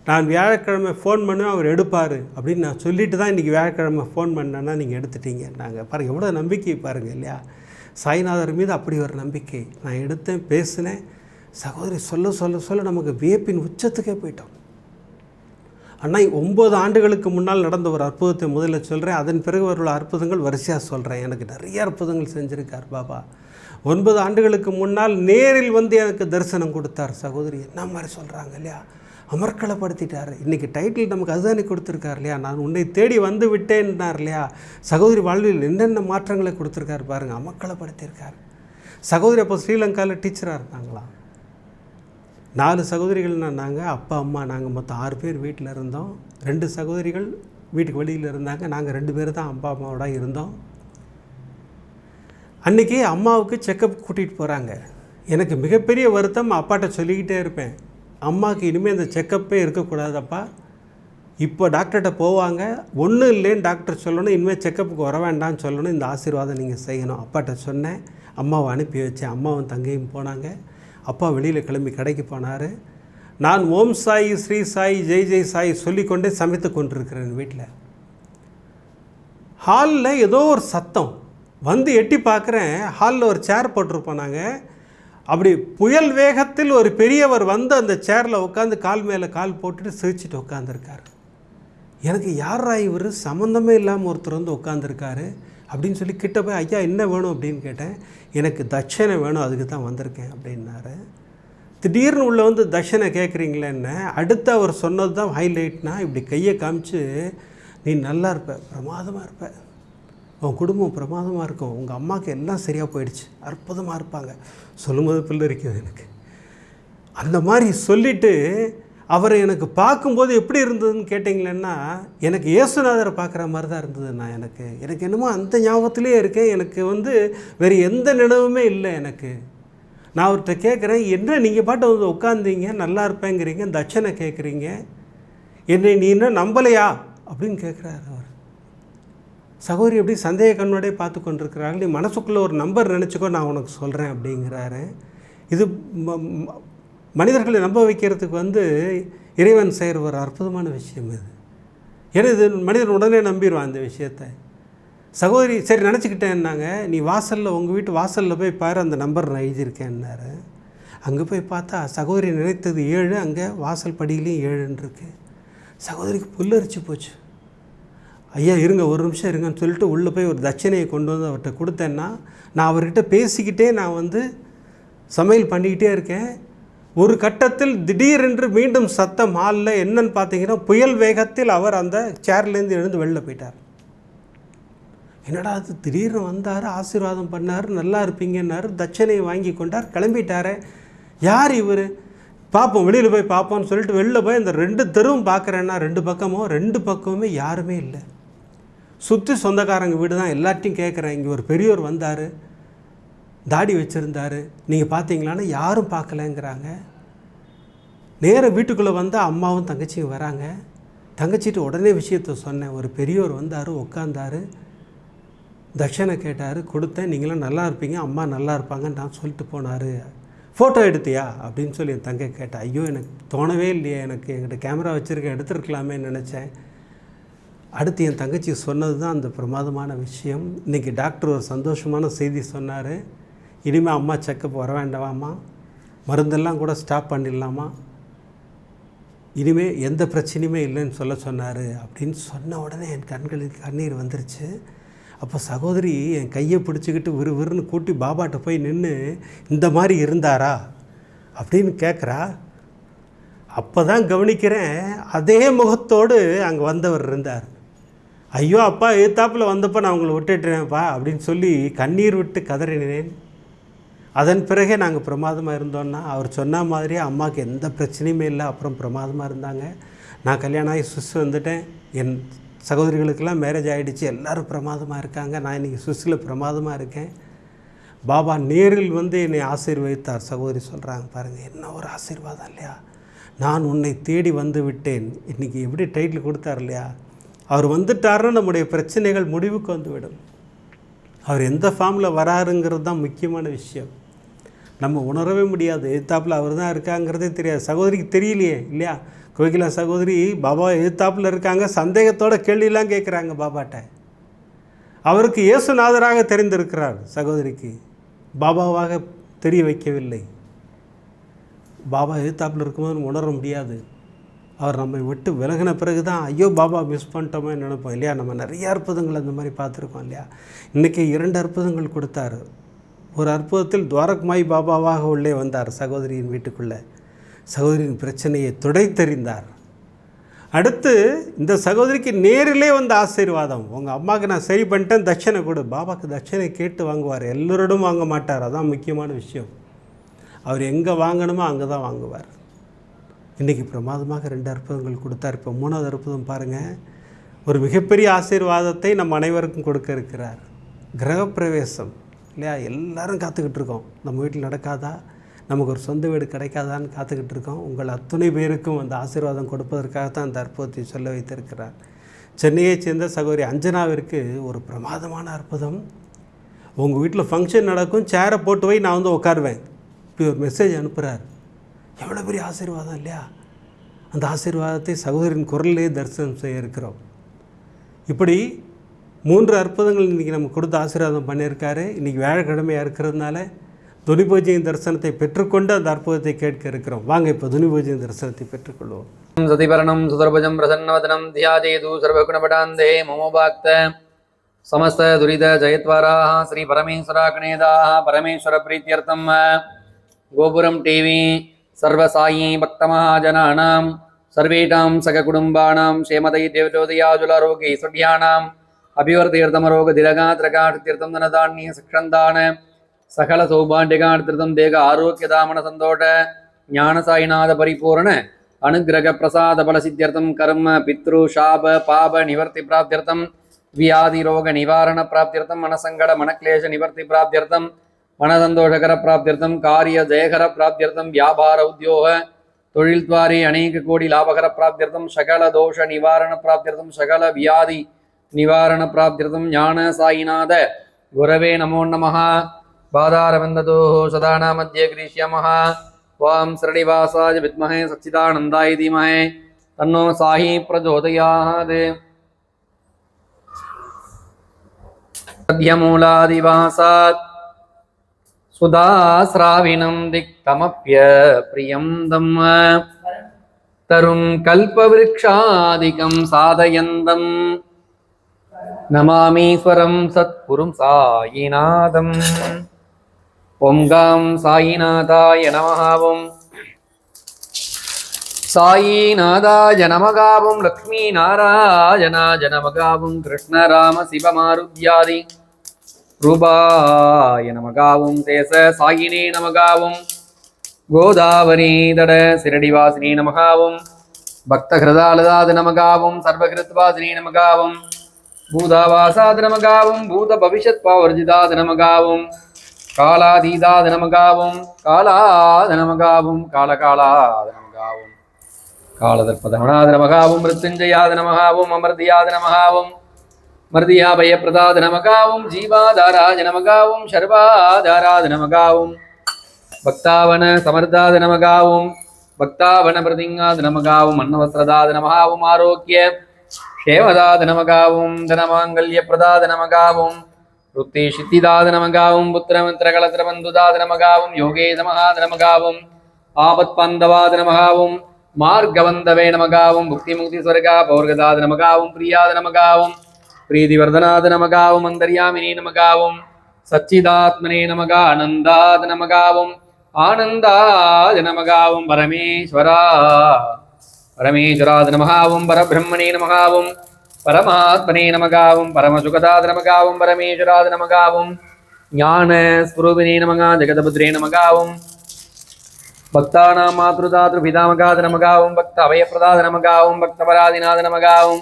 நான் வியாழக்கிழமை ஃபோன் பண்ணுவேன், அவர் எடுப்பார் அப்படின்னு நான் சொல்லிட்டு தான் இன்றைக்கி வியாழக்கிழமை ஃபோன் பண்ணேன்னா நீங்கள் எடுத்துட்டீங்க. நாங்கள் பாருங்கள் எவ்வளோ நம்பிக்கை பாருங்கள் இல்லையா, சாய்நாதர் மீது அப்படி ஒரு நம்பிக்கை. நான் எடுத்தேன், பேசினேன். சகோதரி சொல்ல சொல்ல சொல்ல நமக்கு வியப்பின் உச்சத்துக்கே போயிட்டோம். அண்ணா 9 ஆண்டுகளுக்கு முன்னால் நடந்த ஒரு அற்புதத்தை முதல்ல சொல்கிறேன், அதன் பிறகு உள்ள அற்புதங்கள் வரிசையாக சொல்கிறேன். எனக்கு நிறைய அற்புதங்கள் செஞ்சுருக்கார் பாபா. 9 ஆண்டுகளுக்கு முன்னால் நேரில் வந்து எனக்கு தரிசனம் கொடுத்தார். சகோதரி என்ன மாதிரி சொல்கிறாங்க இல்லையா, அமர்க்களப்படுத்திட்டார். இன்றைக்கி டைட்டில் நமக்கு அதுதானே கொடுத்துருக்கார் இல்லையா, நான் உன்னை தேடி வந்து விட்டேன்னார் இல்லையா. சகோதரி வாழ்வில் என்னென்ன மாற்றங்களை கொடுத்துருக்காரு பாருங்கள், அமர்க்களப்படுத்தியிருக்கார். சகோதரி அப்போ ஸ்ரீலங்காவில் டீச்சராக இருந்தாங்களாம். 4 சகோதரிகள் நாங்கள், அப்பா அம்மா நாங்கள் மொத்தம் 6 பேர் வீட்டில் இருந்தோம். 2 சகோதரிகள் வீட்டுக்கு வெளியில் இருந்தாங்க. நாங்கள் 2 பேர் தான் அப்பா அம்மாவோட இருந்தோம். அன்றைக்கி அம்மாவுக்கு செக்கப் கூட்டிகிட்டு போகிறாங்க. எனக்கு மிகப்பெரிய வருத்தம், அப்பாட்ட சொல்லிக்கிட்டே இருப்பேன், அம்மாவுக்கு இனிமேல் இந்த செக்கப்பே இருக்கக்கூடாதப்பா, இப்போ டாக்டர்கிட்ட போவாங்க, ஒன்றும் இல்லைன்னு டாக்டர் சொல்லணும், இனிமேல் செக்கப்புக்கு வர வேண்டாம்னு சொல்லணும், இந்த ஆசீர்வாதம் நீங்கள் செய்யணும். அப்பாட்ட சொன்னேன், அம்மாவை அனுப்பி வச்சேன். அம்மாவும் தங்கையும் போனாங்க. அப்பா வெளியில் கிளம்பி கடைக்கு போனார். நான் ஓம் சாய், ஸ்ரீ சாய், ஜெய் ஜெய் சாய் சொல்லிக்கொண்டே சமைத்து கொண்டிருக்கிறேன் வீட்டில். ஹாலில் ஏதோ ஒரு சத்தம் வந்து எட்டி பார்க்குறேன். ஹாலில் ஒரு சேர் போட்டிருப்போம் நாங்கள். அப்படி புயல் வேகத்தில் ஒரு பெரியவர் வந்து அந்த சேரில் உட்காந்து கால் மேலே கால் போட்டுட்டு சிரிச்சிட்டு உட்காந்துருக்கார். எனக்கு யாரா இவர், சம்மந்தமே இல்லாமல் ஒருத்தர் வந்து உட்காந்துருக்காரு அப்படின்னு சொல்லி கிட்ட போய், ஐயா என்ன வேணும் அப்படின்னு கேட்டேன். எனக்கு தட்சணை வேணும், அதுக்கு தான் வந்திருக்கேன் அப்படின்னாரு. திடீர்னு உள்ளே வந்து தட்சணை கேட்குறீங்களேன்னு அடுத்து அவர் சொன்னது தான் ஹைலைட்னா, இப்படி கையை காமிச்சு, நீ நல்லா இருப்ப, பிரமாதமாக இருப்ப, உன் குடும்பம் பிரமாதமாக இருக்கும், உங்கள் அம்மாவுக்கு எல்லாம் சரியாக போயிடுச்சு, அற்புதமாக இருப்பாங்க, சொல்லும்போது பிள்ளை இருக்குது எனக்கு. அந்த மாதிரி சொல்லிவிட்டு அவரை எனக்கு பார்க்கும்போது எப்படி இருந்ததுன்னு கேட்டிங்களேன்னா, எனக்கு இயேசுநாதரை பார்க்குற மாதிரி தான் இருந்ததுண்ணா. எனக்கு என்னமோ அந்த ஞாபகத்திலே இருக்கேன். எனக்கு வந்து வேறு எந்த நினைவுமே இல்லை எனக்கு. நான் அவர்கிட்ட கேட்குறேன், என்ன நீங்கள் பாட்டு வந்து உட்காந்தீங்க, நல்லா இருப்பேங்கிறீங்க, தட்சணை கேட்குறீங்க, என்னை நீ இன்னும் நம்பலையா அப்படின்னு கேட்குறாரு அவர். சகோதரி எப்படி சந்தேக கண்ணோடே பார்த்து கொண்டிருக்கிறார்கள். நீ மனசுக்குள்ளே ஒரு நம்பர் நினச்சிக்கோ, நான் உனக்கு சொல்கிறேன் அப்படிங்கிறாரு. இது மனிதர்களை நம்ப வைக்கிறதுக்கு வந்து இறைவன் செய்கிற ஒரு அற்புதமான விஷயம் இது. ஏன்னா இது மனிதன் உடனே நம்பிடுவான் இந்த விஷயத்தை. சகோதரி சரி நினச்சிக்கிட்டேன்னாங்க, நீ வாசலில் உங்கள் வீட்டு வாசலில் போய் பாரு, அந்த நம்பர் நான் எழுதியிருக்கேன்னாரு. அங்கே போய் பார்த்தா சகோதரி நினைத்தது 7, அங்கே வாசல் படியிலையும் 7ன்னு இருக்குது. சகோதரிக்கு புல்லரிச்சு போச்சு. ஐயா இருங்க, ஒரு நிமிஷம் இருங்கன்னு சொல்லிட்டு உள்ளே போய் ஒரு தட்சணையை கொண்டு வந்து அவர்கிட்ட கொடுத்தேன்னா, நான் அவர்கிட்ட பேசிக்கிட்டே நான் வந்து சமையல் பண்ணிக்கிட்டே இருக்கேன். ஒரு கட்டத்தில் திடீரென்று மீண்டும் சத்தம் ஹாலில். என்னன்னு பார்த்தீங்கன்னா, புயல் வேகத்தில் அவர் அந்த சேர்லேருந்து எழுந்து வெளில போயிட்டார். என்னடா அது திடீர்னு வந்தார், ஆசீர்வாதம் பண்ணார், நல்லா இருப்பீங்கன்னாரு, தட்சணையை வாங்கி கொண்டார், கிளம்பிட்டார். யார் இவர், பார்ப்போம் வெளியில் போய் பார்ப்போம்னு சொல்லிட்டு வெளில போய் அந்த 2 தெருவும் பார்க்குறேன்னா 2 பக்கமுமே யாருமே இல்லை. சுற்றி சொந்தக்காரங்க வீடு தான். எல்லாத்தையும் கேட்குறேன், இங்கே ஒரு பெரியவர் வந்தார், தாடி வச்சுருந்தார், நீங்கள் பார்த்தீங்களான்னு, யாரும் பார்க்கலங்கிறாங்க. நேராக வீட்டுக்குள்ளே வந்தால் அம்மாவும் தங்கச்சியும் வராங்க. தங்கச்சிட்டு உடனே விஷயத்த சொன்னேன். ஒரு பெரியவர் வந்தார், உட்காந்தார், தட்சணை கேட்டார், கொடுத்தேன், நீங்களாம் நல்லா இருப்பீங்க, அம்மா நல்லா இருப்பாங்கன்னு நான் சொல்லிட்டு போனார். ஃபோட்டோ எடுத்தியா அப்படின்னு சொல்லி என் தங்கை கேட்டேன். ஐயோ எனக்கு தோணவே இல்லையே, எனக்கு என்கிட்ட கேமரா வச்சுருக்கேன், எடுத்துருக்கலாமே நினச்சேன். அடுத்து என் தங்கச்சி சொன்னது தான் அந்த பிரமாதமான விஷயம். இன்றைக்கி டாக்டர் ஒரு சந்தோஷமான செய்தி சொன்னார். இனிமேல் அம்மா செக்கப் வர வேண்டாமா, மருந்தெல்லாம் கூட ஸ்டாப் பண்ணிடலாமா, இனிமேல் எந்த பிரச்சனையுமே இல்லைன்னு சொன்னார் அப்படின்னு சொன்ன உடனே என் கண்களுக்கு கண்ணீர் வந்துருச்சு. அப்போ சகோதரி என் கையை பிடிச்சிக்கிட்டு விறுவிறுன்னு கூட்டி பாபாட்ட போய் நின்று, இந்த மாதிரி இருந்தாரா அப்படின்னு கேட்குறா. அப்போ தான் கவனிக்கிறேன், அதே முகத்தோடு அங்கே வந்தவர் இருந்தார். ஐயோ அப்பா எதிர்த்தாப்பில் வந்தப்போ நான் உங்களை விட்டுட்டேன்ப்பா அப்படின்னு சொல்லி கண்ணீர் விட்டு கதறினேன். அதன் பிறகே நாங்கள் பிரமாதமாக இருந்தோன்னா, அவர் சொன்ன மாதிரியே அம்மாவுக்கு எந்த பிரச்சனையுமே இல்லை. அப்புறம் பிரமாதமாக இருந்தாங்க. நான் கல்யாணம் ஆகி சுவிஸ் வந்துட்டேன். என் சகோதரிகளுக்கெல்லாம் மேரேஜ் ஆகிடுச்சு, எல்லோரும் பிரமாதமாக இருக்காங்க. நான் இன்றைக்கி சுவிஸில் பிரமாதமாக இருக்கேன். பாபா நேரில் வந்து என்னை ஆசீர்வதித்தார். சகோதரி சொல்கிறாங்க பாருங்கள், என்ன ஒரு ஆசீர்வாதம் இல்லையா. நான் உன்னை தேடி வந்து விட்டேன். இன்றைக்கி எப்படி டைட்டில் கொடுத்தார் இல்லையா. அவர் வந்துட்டாருன்னா நம்முடைய பிரச்சனைகள் முடிவுக்கு வந்துவிடும். அவர் எந்த ஃபார்மில் வராருங்கிறது தான் முக்கியமான விஷயம். நம்ம உணரவே முடியாது. எதிர்த்தாப்பில் அவர் தான் இருக்காங்கிறதே தெரியாது. சகோதரிக்கு தெரியலையே இல்லையா? கோகிலா சகோதரி பாபா எதிர்த்தாப்பில் இருக்காங்க, சந்தேகத்தோட கேள்வியெல்லாம் கேட்குறாங்க பாபாட்ட. அவருக்கு இயேசுநாதராக தெரிந்திருக்கிறார், சகோதரிக்கு பாபாவாக தெரிய வைக்கவில்லை. பாபா எதிர்த்தாப்பில் இருக்கும்போது உணர முடியாது. அவர் நம்மை விட்டு விலகின பிறகு தான் ஐயோ பாபா மிஸ் பண்ணிட்டோமே நினைப்போம் இல்லையா? நம்ம நிறைய அற்புதங்கள் அந்த மாதிரி பார்த்துருக்கோம் இல்லையா? இன்றைக்கி 2 அற்புதங்கள் கொடுத்தார். ஒரு அற்புதத்தில் துவாரக்மாய் பாபாவாக உள்ளே வந்தார் சகோதரியின் வீட்டுக்குள்ளே. சகோதரியின் பிரச்சனையை துடைத்தெறிந்தார். அடுத்து இந்த சகோதரிக்கு நேரிலே வந்த ஆசீர்வாதம். உங்கள் அம்மாவுக்கு நான் சரி பண்ணிட்டேன், தட்சணை கொடு. பாபாவுக்கு தட்சணை கேட்டு வாங்குவார், எல்லோரிடம் வாங்க மாட்டார். அதான் முக்கியமான விஷயம். அவர் எங்கே வாங்கணுமோ அங்கே தான் வாங்குவார். இன்றைக்கி பிரமாதமாக 2 அற்புதங்கள் கொடுத்தார். இப்போ 3வது அற்புதம் பாருங்கள். ஒரு மிகப்பெரிய ஆசீர்வாதத்தை நம் அனைவருக்கும் கொடுக்க இருக்கிறார். கிரகப்பிரவேசம் இல்லையா? எல்லோரும் காத்துக்கிட்டு இருக்கோம். நம்ம வீட்டில் நடக்காதா, நமக்கு ஒரு சொந்த வீடு கிடைக்காதான்னு காத்துக்கிட்டு இருக்கோம். உங்கள் அத்தனை பேருக்கும் அந்த ஆசீர்வாதம் கொடுப்பதற்காகத்தான் அந்த அற்புதத்தை சொல்ல வைத்திருக்கிறார். சென்னையைச் சேர்ந்த சகோதரி அஞ்சனாவிற்கு ஒரு பிரமாதமான அற்புதம். உங்கள் வீட்டில் ஃபங்க்ஷன் நடக்கும், சேரை போட்டு போய் நான் வந்து உட்காருவேன், இப்படி ஒரு மெசேஜ் அனுப்புகிறார். எவ்வளோ பெரிய ஆசீர்வாதம் இல்லையா? அந்த ஆசீர்வாதத்தை சகோதரின் குரலிலே தரிசனம் செய்ய இருக்கிறோம். இப்படி 3 அற்புதங்கள் இன்றைக்கி நம்ம கொடுத்து ஆசீர்வாதம் பண்ணியிருக்காரு. இன்றைக்கி வியாழக்கிழமையாக இருக்கிறதுனால துனி பூஜையின் தரிசனத்தை பெற்றுக்கொண்டு அந்த அற்புதத்தை கேட்க இருக்கிறோம். வாங்க இப்போ துனி பூஜையின் தரிசனத்தை பெற்றுக்கொள்வோம். சதிபரணம் சுதர்பஜம் பிரசன்னவதனம் தியாதேது சர்வகுணபடாந்தே மமோபாக்த समस्त दुरित जयत्वाराः श्री परमेश्वराग्नेदाः परमेश्वर प्रीत्यर्थं गोपुरम टीवी सर्वसायी भक्तमहाजनानां सर्वेषां सककुटुम्बानां क्षेमदै देवतोदयाजुलारोग्ये सुढ्यानां अभिवर्तीर्थमरोग दिलगात्रकाठतीर्थं धनधान्य शिक्षन्दान सकल सौभाग्यगात्रतीर्थं देह आरोग्यदामन सन्तोष ज्ञानसायिनाथ परिपूर्ण अनुग्रह प्रसाद बल सिद्ध्यर्थं कर्म पितृ शाप पाप निवर्ति प्राप्त्यर्थं व्याधि रोग निवारण प्राप्त्यर्थं मनसंकट मनक्लेश निवर्ति प्राप्त्यर्थं मनसंतोषकर प्राप्त्यर्थं कार्य जयकर प्राप्त्यर्थं व्यापार उद्योग तोळिल्द्वारे अनेक कोटि लाभकर प्राप्त्यर्थं सकल दोष निवारण प्राप्त्यर्थं सकल व्याधि निवारण प्राप्त्यर्थं ज्ञान साईनाथ गुरवे नमो नमः। पादारविन्दतोः सदाना मध्ये गृह्यमः। वां श्रीनिवासाय विद्महे सच्चिदानन्दाय धीमहि तन्नो साई प्रचोदयात्। सद्यमूलादिवासात् सुधास्राविनं दिक्तमप्य प्रियं दम्म तरुं कल्पवृक्षादिकं साधयन्तं नमामीश्वरं सत्पुरुं सायिनाथम्। ओं गां सायिनाथाय नमः। ओं सायिनाथाय नमः। ओं लक्ष्मीनारायणाय नमः। ओं कृष्णराम शिवमारुद्यादि रूपाय नमः। ओं तेस सायिने नमः। ओं गोदावरी तट शिरडिवासिनी नमः। ओं भक्तहृदालदाद नमः। ओं सर्वकृत्वासिनी नमः। ओं भूतावासाद नमः। ओं भूतभविष्यत्पावर्जिताद नमः। ओं कालाधीताद नमः। ओं कालाद नमः। ओं कालकालाद नमः। ओं कालदर्पदमनाद नमः। ओं मृत्युञ्जयाद नमः। ओं अमृतयाद नमः। ओं मर्दियाभयप्रदाद नमः। ओं जीवाधाराय नमः। ओं शर्वाधाराद नमः। ओं भक्तावन समर्दाद नमः। ओं भक्तावन प्रतिंगाद नमः। ओं अन्नवस्त्रदाद नमः। ओं आरोग्य क्षेमदाद नमः। ओं धनमांगल्यप्रदाद नमः। ओं वृत्तिसिद्धिदाद नमः। ओं पुत्रमित्रकलत्रबन्धुदाद नमः। ओं योगे नमः नमः। ओं आपत्पन्दवाद नमः। ओं मार्गवन्दवे नमः। ओं मुक्तिमुक्तिस्वर्ग पौर्गदाद नमः। ओं प्रियाद नमः। ओं प्रीतिवर्धनाद नमः। ओं अन्तर्यामिने नमः। ओं सच्चिदात्मने नमः। आनन्दाद नमः। ओं आनन्दाद नमः। ओं परमेश्वराद नमः। ओं परब्रह्मणे नमः। ओं परमात्मने नमः। ओं परमसुखदाद नमः। ओं परमेश्वराद नमः। ओं ज्ञानस्वरूपिणे नमः। जगदपुत्रे नमः। ओं भक्तानां मातृदातृपितामहाद नमः। ओं भक्त अभयप्रदाद नमः। ओं भक्तपरादिनाद नमः। ओं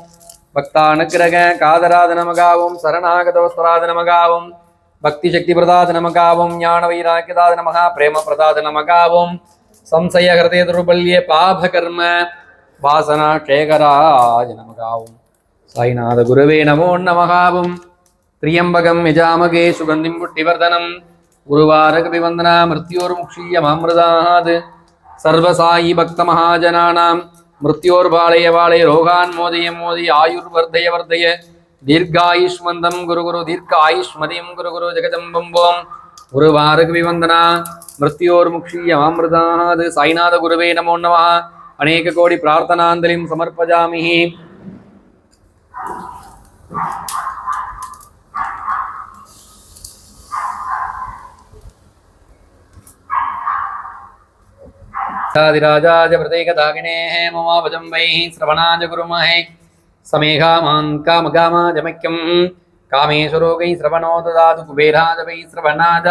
भक्तानुग्रह कादराद नमः। ओं शरणागतवस्त्राद नमः। ओं भक्तिशक्तिप्रदाद नमः। ओं ज्ञानवैराग्यदाद नमः। प्रेमप्रदाद नमः। ओं संशयहृदय दुर्बल्ये पापकर्म वासना क्षेखराय नमः। ओं साईनाथ गुरवे नमो नमः। ओं त्र्यंबकं यजामहे सुगन्धिं पुष्टिवर्धनं उर्वारकपिवन्दना मृत्योर्मुक्षीयमामृतात् सर्वसायि भक्तमहाजनानां मृत्योर्बालय बालय रोगान् मोदय मोदय आयुर्वर्धय वर्धय दीर्घायुष्मन्दं गुरु गुरु दीर्घ आयुष्मदीं गुरु गुरु जगदम्बं वों गुरुवारकविवन्दना मृत्योर्मुक्षीयमामृतात् साईनाथ गुरुवे नमो नमः अनेककोटि प्रार्थनाञ्जलिं समर्पयामि राजाधिराजाय प्रत्येकदागिनेः मम भजं वै श्रवणाय गुरुमहे समेघामान् कामकामाजमैक्यं कामेश्वरोगै श्रवणो ददातु कुबेराज वै श्रवणाज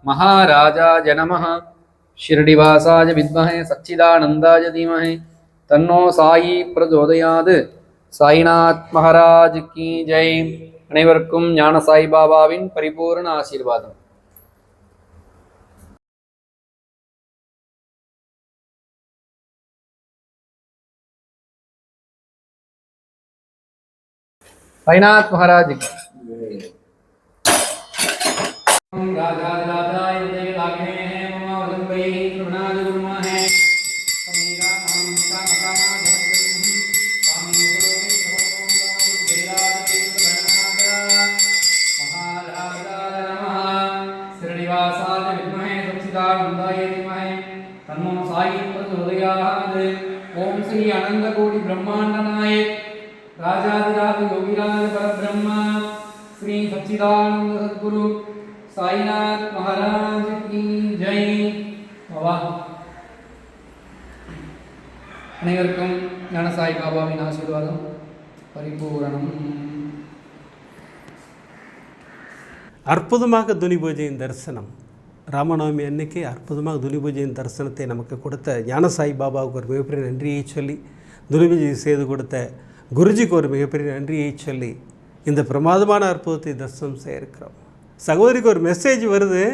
महाराजाय नमः शिरडिवासाय विद्महे सच्चिदानन्दाय धीमहि तन्नो साई प्रचोदयात् साईनाथ महाराज की जय அனைவருக்கும் ஞான சாய்பாபாவின் பரிபூர்ண ஆசீர்வாதம். साईनाथ महाराज की ओम श्री अनंत कोटि ब्रह्मांड नायक राजाधिराज योगीराज परब्रह्म श्री सच्चिदानंद सद्गुरु साईनाथ महाराज की जय. बाबा அனைவருக்கும் ஞான சாய் பாபாவின் ஆசீர்வாதம் பரிபூரணம். அற்புதமாக துனி பூஜையின் தரிசனம், ராமநவமி அன்னைக்கு அற்புதமாக துனி பூஜையின் தரிசனத்தை நமக்கு கொடுத்த ஞான சாய் பாபாவுக்கு ஒரு மிகப்பெரிய நன்றியை சொல்லி, துனி பூஜை செய்து கொடுத்த குருஜிக்கு ஒரு மிகப்பெரிய நன்றியை சொல்லி இந்த பிரமாதமான அற்புதத்தை தரிசனம் செய்ய இருக்கிறோம். சகோதரிக்கு ஒரு மெசேஜ் வருது,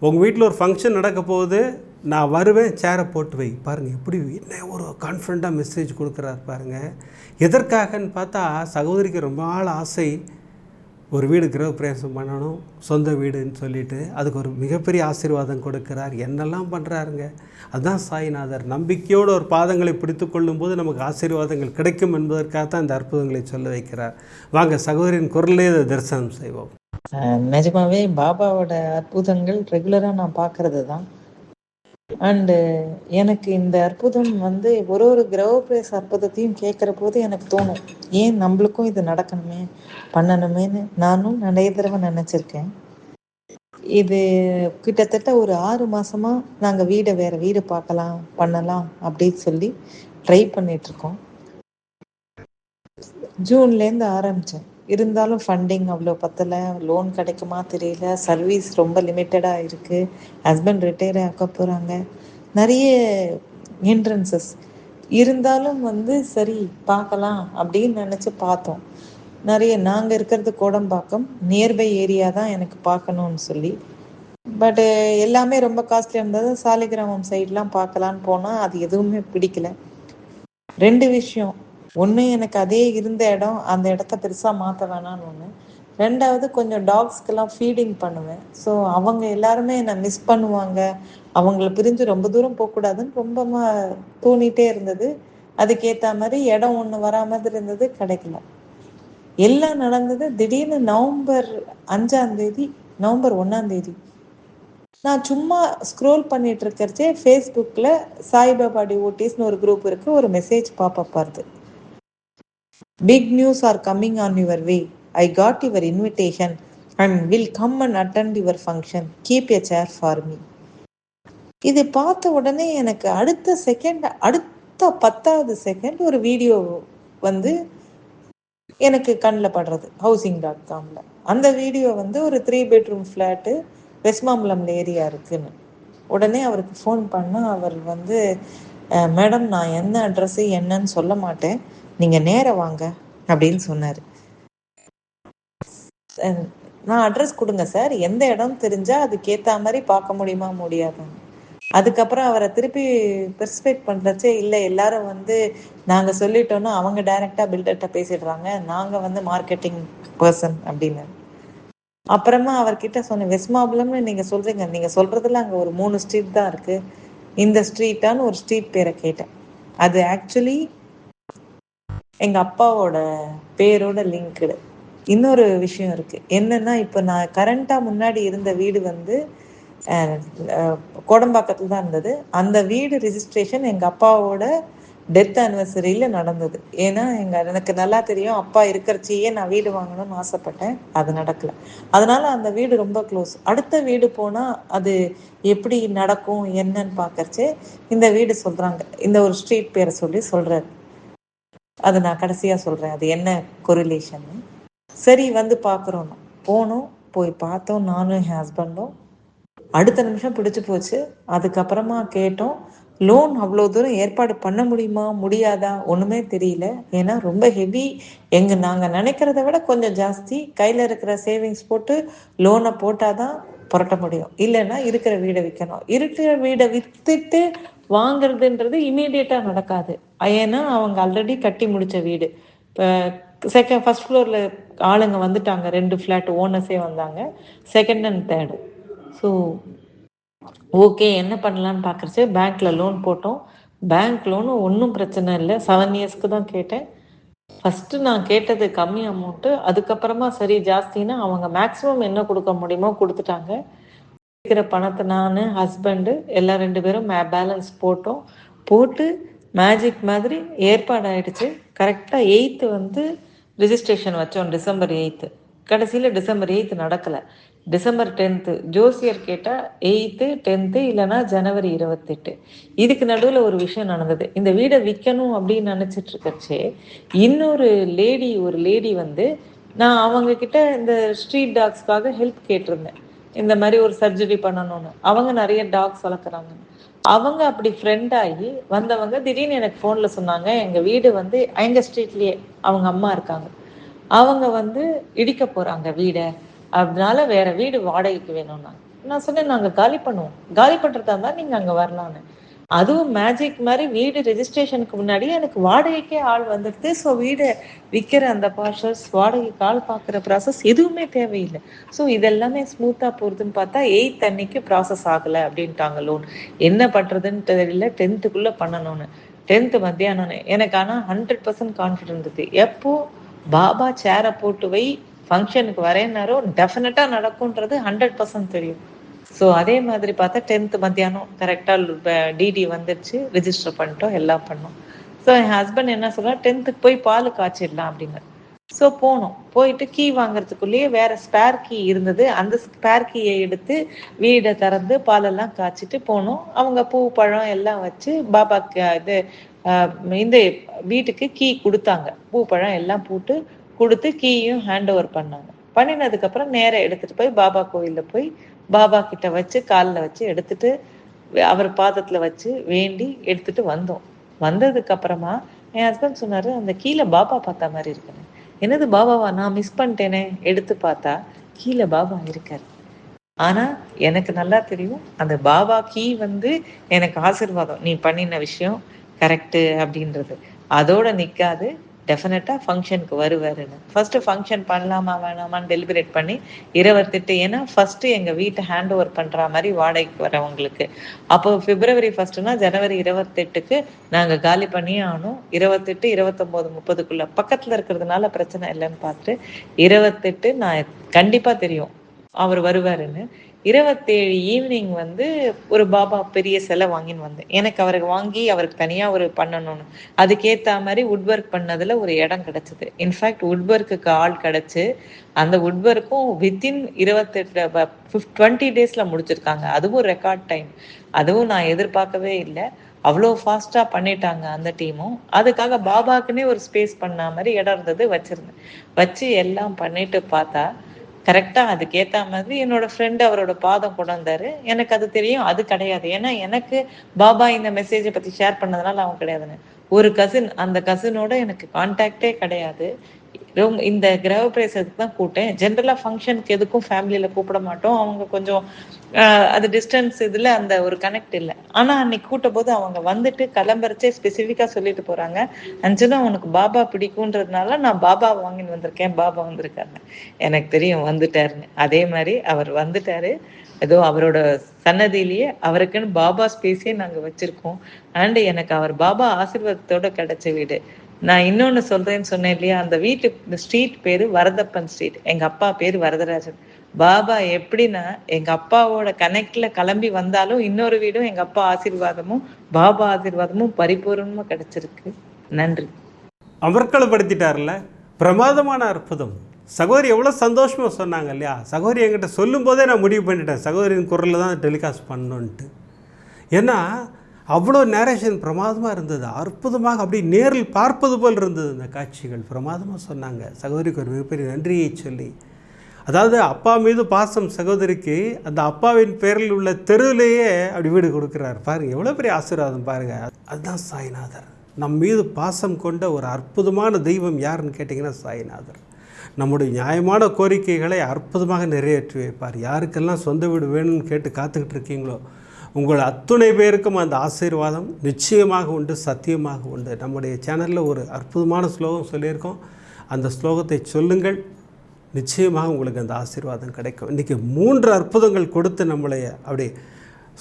உங்கள் வீட்டில் ஒரு ஃபங்க்ஷன் நடக்க போகுது, நான் வருவேன், சேரை போட்டு வை. பாருங்கள் எப்படி என்ன ஒரு கான்ஃபிடண்ட்டாக மெசேஜ் கொடுக்குறாரு பாருங்கள். எதற்காகன்னு பார்த்தா சகோதரிக்கு ரொம்ப நாள் ஆசை, ஒரு வீடு கிரகப்பிரவேசம் பண்ணணும், சொந்த வீடுன்னு சொல்லிட்டு அதுக்கு ஒரு மிகப்பெரிய ஆசீர்வாதம் கொடுக்குறார். என்னெல்லாம் பண்ணுறாருங்க. அதுதான் சாய்நாதர். நம்பிக்கையோடு ஒரு பாதங்களை பிடித்து கொள்ளும்போது நமக்கு ஆசீர்வாதங்கள் கிடைக்கும் என்பதற்காக தான் இந்த அற்புதங்களை சொல்ல வைக்கிறார். வாங்க சகோதரின் குரலே இதை தரிசனம் செய்வோம். நிஜமாவே பாபாவோட அற்புதங்கள் ரெகுலராக நான் பார்க்கறது தான். அண்டு எனக்கு இந்த அற்புதம் ஒரு கிரகப்பிரவேச அற்புதத்தையும் கேட்குற போது எனக்கு தோணும், ஏன் நம்மளுக்கும் இது நடக்கணுமே பண்ணணுமேன்னு நானும் நிறைய தடவை நினச்சிருக்கேன். இது கிட்டத்தட்ட ஒரு 6 மாசமா நாங்கள் வேற வீடு பார்க்கலாம் பண்ணலாம் அப்படின்னு சொல்லி ட்ரை பண்ணிட்டுருக்கோம். ஜூன்லேருந்து ஆரம்பித்தேன். இருந்தாலும் ஃபண்டிங் அவ்வளோ பத்தலை, லோன் கிடைக்குமா தெரியல, சர்வீஸ் ரொம்ப லிமிட்டடாக இருக்குது, ஹஸ்பண்ட் ரிட்டையர் ஆக்க போகிறாங்க, நிறைய ஹிண்ட்ரன்சஸ் இருந்தாலும் சரி பார்க்கலாம் அப்படின்னு நினச்சி பார்த்தோம். நிறைய நாங்கள் இருக்கிறது கோடம்பாக்கம் நியர்பை ஏரியா தான் எனக்கு பார்க்கணுன்னு சொல்லி, பட்டு எல்லாமே ரொம்ப காஸ்ட்லியாக இருந்தது. சாலிகிராமம் சைட்லாம் பார்க்கலான்னு போனால் அது எதுவுமே பிடிக்கல. 2 விஷயம், ஒன்று எனக்கு அதே இருந்த இடம், அந்த இடத்த பெருசாக மாற்ற வேணான்னு ஒன்று. 2வது கொஞ்சம் டாக்ஸ்க்கெல்லாம் ஃபீடிங் பண்ணுவேன். ஸோ அவங்க எல்லாருமே என்னை மிஸ் பண்ணுவாங்க, அவங்கள பிரிஞ்சு ரொம்ப தூரம் போகக்கூடாதுன்னு ரொம்ப தோணிகிட்டே இருந்தது. அதுக்கேற்ற மாதிரி இடம் ஒன்று வரா மாதிரி இருந்தது, கிடைக்கல. எல்லாம் நடந்தது திடீர்னு நவம்பர் 1 நான் சும்மா ஸ்க்ரோல் பண்ணிட்டு இருக்கிறச்சே ஃபேஸ்புக்கில் சாய்பாபா டிவோட்டீஸ்னு ஒரு குரூப் இருக்குது, ஒரு மெசேஜ் பாப்பப் வருது. Big news are coming on your way, I got your invitation and will come and attend your function, keep a chair for me. இது பார்த்த உடனே எனக்கு அடுத்த 10வது செகண்ட் ஒரு வீடியோ எனக்கு கண்ணில் படுறது housing.comல. அந்த வீடியோ ஒரு 3 bedroom ஃப்ளாட்டு வெஸ்மாம்பலம்ல ஏரியா இருக்குன்னு. உடனே அவருக்கு ஃபோன் பண்ணால் அவர் மேடம் நான் என்ன அட்ரஸு என்னன்னு சொல்ல மாட்டேன், நீங்கள் நேராக வாங்க அப்படின்னு சொன்னார். நான் அட்ரஸ் கொடுங்க சார், எந்த இடம் தெரிஞ்சால் அதுக்கேற்ற மாதிரி பார்க்க முடியுமா முடியாதுன்னு. அதுக்கப்புறம் அவரை திருப்பி பெர்ஸ்பெக்ட் பண்ணுறச்சே, இல்லை எல்லாரும் நாங்கள் சொல்லிட்டோன்னா அவங்க டைரெக்டாக பில்டர்கிட்ட பேசிடுறாங்க, நாங்கள் மார்க்கெட்டிங் பர்சன் அப்படின்னு. அப்புறமா அவர்கிட்ட சொன்னேன், வெஸ்மாபுலம்னு நீங்கள் சொல்கிறீங்க, நீங்கள் சொல்கிறதுல அங்கே ஒரு 3 ஸ்ட்ரீட் தான் இருக்குது, இந்த ஸ்ட்ரீட்டான்னு ஒரு ஸ்ட்ரீட் பேரை கேட்டேன். அது ஆக்சுவலி எங்கள் அப்பாவோட பேரோட லிங்க்டு. இன்னொரு விஷயம் இருக்குது என்னென்னா, இப்போ நான் கரண்ட்டாக முன்னாடி இருந்த வீடு வந்து கோடம்பாக்கத்தில் தான் இருந்தது. அந்த வீடு ரிஜிஸ்ட்ரேஷன் எங்கள் அப்பாவோட டெத் ஆனிவர்சரியில் நடந்தது. ஏன்னா எனக்கு நல்லா தெரியும், அப்பா இருக்கிறச்சியே நான் வீடு வாங்கணும்னு ஆசைப்பட்டேன், அது நடக்கலை. அதனால் அந்த வீடு ரொம்ப க்ளோஸ். அடுத்த வீடு போனால் அது எப்படி நடக்கும் என்னன்னு பார்க்கறச்சே இந்த வீடு சொல்கிறாங்க, இந்த ஒரு ஸ்ட்ரீட் பேரை சொல்லி சொல்கிறாரு. அது நான் கடைசியாக சொல்கிறேன் அது என்ன கொரிலேஷன். சரி வந்து பார்க்குறோம், போனோம், போய் பார்த்தோம், நானும் என் ஹஸ்பண்டும். அடுத்த நிமிஷம் பிடிச்சி போச்சு. அதுக்கப்புறமா கேட்டோம், லோன் அவ்வளோ தூரம் ஏற்பாடு பண்ண முடியுமா முடியாதா ஒன்றுமே தெரியல. ஏன்னா ரொம்ப ஹெவி, நாங்கள் நினைக்கிறத விட கொஞ்சம் ஜாஸ்தி. கையில் இருக்கிற சேவிங்ஸ் போட்டு லோனை போட்டால் தான் புரட்ட முடியும், இல்லைன்னா இருக்கிற வீடை விற்கணும். இருக்கிற வீடை விற்றுட்டு வாங்குறதுன்றது இமீடியட்டாக நடக்காது. ஏன்னா அவங்க ஆல்ரெடி கட்டி முடித்த வீடு. இப்போ ஃபர்ஸ்ட் ஃப்ளோரில் ஆளுங்க வந்துட்டாங்க, 2 ஃப்ளாட் ஓனர்ஸே வந்தாங்க, second and third. So okay என்ன பண்ணலான்னு பார்க்குறச்சு பேங்க்கில் லோன் போட்டோம். பேங்க் லோனு ஒன்றும் பிரச்சனை இல்லை, 7 இயர்ஸ்க்கு தான் கேட்டேன். ஃபஸ்ட்டு நான் கேட்டது கம்மி அமௌண்ட்டு, அதுக்கப்புறமா சரி ஜாஸ்தின்னா அவங்க மேக்ஸிமம் என்ன கொடுக்க முடியுமோ கொடுத்துட்டாங்க. இருக்கிற பணத்தை நான் ஹஸ்பண்டு எல்லாம் 2 பேரும் பேலன்ஸ் போட்டு மேஜிக் மாதிரி ஏற்பாடாயிடுச்சு. கரெக்டாக 8th வந்து ரிஜிஸ்ட்ரேஷன் வச்சோம், டிசம்பர் 8th. கடைசியில் டிசம்பர் 8th நடக்கலை, டிசம்பர் 10th. ஜோசியர் கேட்டால் 8th 10th இல்லைனா ஜனவரி 28. இதுக்கு நடுவில் ஒரு விஷயம் நடந்தது. இந்த வீடை விற்கணும் அப்படின்னு நினச்சிட்டு இருக்கச்சே இன்னொரு லேடி வந்து, நான் அவங்கக்கிட்ட இந்த ஸ்ட்ரீட் டாக்ஸ்க்காக ஹெல்ப் கேட்டிருந்தேன், இந்த மாதிரி ஒரு சர்ஜரி பண்ணணும்னு. அவங்க நிறைய டாக்ஸ் வளர்க்குறாங்க. அவங்க அப்படி ஃப்ரெண்ட் ஆகி வந்தவங்க திடீர்னு எனக்கு ஃபோனில் சொன்னாங்க, எங்கள் வீடு வந்து எங்கள் ஸ்ட்ரீட்லேயே அவங்க அம்மா இருக்காங்க, அவங்க வந்து இடிக்க போகிறாங்க வீடை, அதனால வேற வீடு வாடகைக்கு வேணும்னாங்க. நான் சொன்னேன், நாங்கள் காலி பண்ணுவோம், காலி பண்ணுறதா இருந்தால் நீங்கள் அங்கே வரலான்னு. அதுவும் மேஜிக் மாதிரி வீடு ரெஜிஸ்ட்ரேஷனுக்கு முன்னாடியே எனக்கு வாடகைக்கே ஆள் வந்துடுது. ஸோ வீடை விற்கிற அந்த ப்ராசஸ், வாடகைக்கு ஆள் பார்க்குற ப்ராசஸ் எதுவுமே தேவையில்லை. ஸோ இதெல்லாமே ஸ்மூத்தாக போகிறதுன்னு பார்த்தா 8th அன்னைக்கு ப்ராசஸ் ஆகலை அப்படின்ட்டாங்க லோன். என்ன பண்ணுறதுன்னு தெரியல, 10th பண்ணணும்னு. 10th மத்தியானம் எனக்கு ஆனால் 100% கான்ஃபிடென்ட் இருக்குது. எப்போ பாபா சேரை போட்டு வை ஃபங்க்ஷனுக்கு வரேன்னாரோ டெஃபினட்டாக நடக்கும்ன்றது 100% தெரியும். ஸோ அதே மாதிரி பார்த்தா 10th மத்தியானம் கரெக்டாக டிடி வந்துடுச்சு, ரிஜிஸ்டர் பண்ணிட்டோம், எல்லாம் பண்ணோம். ஸோ என் ஹஸ்பண்ட் என்ன சொல்கிறார், 10th போய் பால் காய்ச்சிடலாம் அப்படிங்க. ஸோ போனோம், போயிட்டு கீ வாங்குறதுக்குள்ளேயே வேற ஸ்பேர் கீ இருந்தது, அந்த ஸ்பேர் கீயை எடுத்து வீடை திறந்து பாலெல்லாம் காய்ச்சிட்டு போனோம். அவங்க பூ பழம் எல்லாம் வச்சு பாபாக்கு இது இந்த வீட்டுக்கு கீ கொடுத்தாங்க, பூ பழம் எல்லாம் போட்டு கொடுத்து கீயும் ஹேண்ட் ஓவர் பண்ணாங்க. பண்ணினதுக்கப்புறம் நேராக எடுத்துகிட்டு போய் பாபா கோயிலில் போய் பாபா கிட்ட வச்சு காலில் வச்சு எடுத்துட்டு அவர் பாதத்தில் வச்சு வேண்டி எடுத்துட்டு வந்தோம். வந்ததுக்கு அப்புறமா என் ஹஸ்பண்ட் சொன்னார், அந்த கீழே பாபா பார்த்த மாதிரி இருக்குன்னு. என்னது பாபாவா, நான் மிஸ் பண்ணிட்டேனே. எடுத்து பார்த்தா கீழே பாபா இருக்கார். ஆனால் எனக்கு நல்லா தெரியும், அந்த பாபா கீ வந்து எனக்கு ஆசீர்வாதம், நீ பண்ணின விஷயம் கரெக்டு அப்படின்றது. அதோட நிற்காது, டெஃபினட்டாக ஃபங்க்ஷனுக்கு வருவாருன்னு. ஃபஸ்ட்டு ஃபங்க்ஷன் பண்ணலாமா வேணாமான்னு டெலிபரேட் பண்ணி 28, ஏன்னா ஃபஸ்ட்டு எங்கள் வீட்டை ஹேண்ட் ஓவர் பண்ணுற மாதிரி வாடகைக்கு வரவங்களுக்கு. அப்போ February 1 ஜனவரி 28க்கு நாங்கள் காலி பண்ணியே ஆகணும். 28, 29, 30க்குள்ளே பக்கத்தில் இருக்கிறதுனால பிரச்சனை இல்லைன்னு பார்த்துட்டு 28 நான் கண்டிப்பாக தெரியும் அவர் வருவாருன்னு. 27 ஈவினிங் வந்து ஒரு பாபா பெரிய சிலை வாங்கின்னு வந்தேன். எனக்கு அவருக்கு வாங்கி அவருக்கு தனியாக ஒரு பண்ணணும்னு. அதுக்கேற்ற மாதிரி வுட் ஒர்க் பண்ணதில் ஒரு இடம் கிடச்சிது. இன்ஃபேக்ட் வுட் ஒர்க்குக்கு ஆள் கிடச்சி அந்த வுட் ஒர்க்கும் வித்தின் 20 டேஸில் முடிச்சிருக்காங்க. அதுவும் ரெக்கார்ட் டைம். அதுவும் நான் எதிர்பார்க்கவே இல்லை, அவ்வளோ ஃபாஸ்ட்டாக பண்ணிட்டாங்க அந்த டீமும். அதுக்காக பாபாக்குன்னே ஒரு ஸ்பேஸ் பண்ண மாதிரி இடம் இருந்தது, வச்சுருந்தேன். வச்சு எல்லாம் பண்ணிட்டு பார்த்தா கரெக்டாக அதுக்கேற்ற மாதிரி என்னோட ஃப்ரெண்டு அவரோட பாதம் கொண்டு வந்தார். எனக்கு அது தெரியும், அது கிடையாது. ஏன்னா எனக்கு பாபா இந்த மெசேஜை பற்றி ஷேர் பண்ணதுனால அவன் கிடையாதுன்னு. ஒரு கசின், அந்த கசினோட எனக்கு கான்டாக்டே கிடையாது. ரொம்ப இந்த கிரக பிரவேசத்துக்கு தான் கூப்பிட்டேன். ஜென்ரலாக ஃபங்க்ஷனுக்கு எதுக்கும் ஃபேமிலியில் கூப்பிட மாட்டோம். அவங்க கொஞ்சம் அது டிஸ்டன்ஸ் இதில் அந்த ஒரு கனெக்ட் இல்லை. ஆனால் அன்னைக்கு கூட்ட போது அவங்க வந்துட்டு கிளம்புறச்சே ஸ்பெசிஃபிக்காக சொல்லிட்டு போகிறாங்க, அஞ்சனா உனக்கு பாபா பிடிக்குன்றதுனால நான் பாபா வாங்கின்னு வந்திருக்கேன், பாபா வந்திருக்காங்க. எனக்கு தெரியும் வந்துட்டாருன்னு. அதே மாதிரி அவர் வந்துட்டாரு. ஏதோ அவரோட சன்னதியிலேயே அவருக்குன்னு பாபா ஸ்பேஸே நாங்கள் வச்சுருக்கோம். அண்டு எனக்கு அவர் பாபா ஆசீர்வாதத்தோட கிடைச்ச வீடு. நான் இன்னொன்று சொல்கிறேன்னு சொன்னேன் இல்லையா, அந்த வீட்டு இந்த ஸ்ட்ரீட் பேர் வரதப்பன் ஸ்ட்ரீட். எங்கள் அப்பா பேர் வரதராஜன். பாபா எப்படின்னா எங்கள் அப்பாவோட கனெக்டில் கிளம்பி வந்தாலும் இன்னொரு வீடும் எங்கள் அப்பா ஆசீர்வாதமும் பாபா ஆசீர்வாதமும் பரிபூர்ணமாக கிடைச்சிருக்கு. நன்றி. அமர்க்களப்படுத்திட்டார்ல, பிரமாதமான அற்புதம். சகோதரி எவ்வளோ சந்தோஷமாக சொன்னாங்க இல்லையா. சகோதரி என்கிட்ட சொல்லும்போதே நான் முடிவு பண்ணிட்டேன் சகோதரியின் குரலில் தான் டெலிகாஸ்ட் பண்ணணுன்ட்டு. ஏன்னா அவ்வளோ நேரேஷன் பிரமாதமாக இருந்தது, அற்புதமாக அப்படி நேரில் பார்ப்பது போல் இருந்தது. அந்த காட்சிகள் பிரமாதமாக சொன்னாங்க. சகோதரிக்கு ஒரு மிகப்பெரிய நன்றியை சொல்லி, அதாவது அப்பா மீது பாசம் சகோதரிக்கு அந்த அப்பாவின் பேரில் உள்ள தெருவிலேயே அப்படி வீடு கொடுக்குறாரு. பாருங்கள் எவ்வளோ பெரிய ஆசீர்வாதம் பாருங்கள். அதுதான் சாய்நாதர். நம் மீது பாசம் கொண்ட ஒரு அற்புதமான தெய்வம் யாருன்னு கேட்டிங்கன்னா சாய்நாதர். நம்முடைய நியாயமான கோரிக்கைகளை அற்புதமாக நிறைவேற்றி வைப்பார். யாருக்கெல்லாம் சொந்த வீடு வேணும்னு கேட்டு காத்துக்கிட்டு இருக்கீங்களோ உங்கள் அத்துணை பேருக்கும் அந்த ஆசீர்வாதம் நிச்சயமாக உண்டு, சத்தியமாக உண்டு. நம்முடைய சேனலில் ஒரு அற்புதமான ஸ்லோகம் சொல்லியிருக்கோம். அந்த ஸ்லோகத்தை சொல்லுங்கள், நிச்சயமாக உங்களுக்கு அந்த ஆசீர்வாதம் கிடைக்கும். இன்றைக்கி 3 அற்புதங்கள் கொடுத்து நம்மளை அப்படி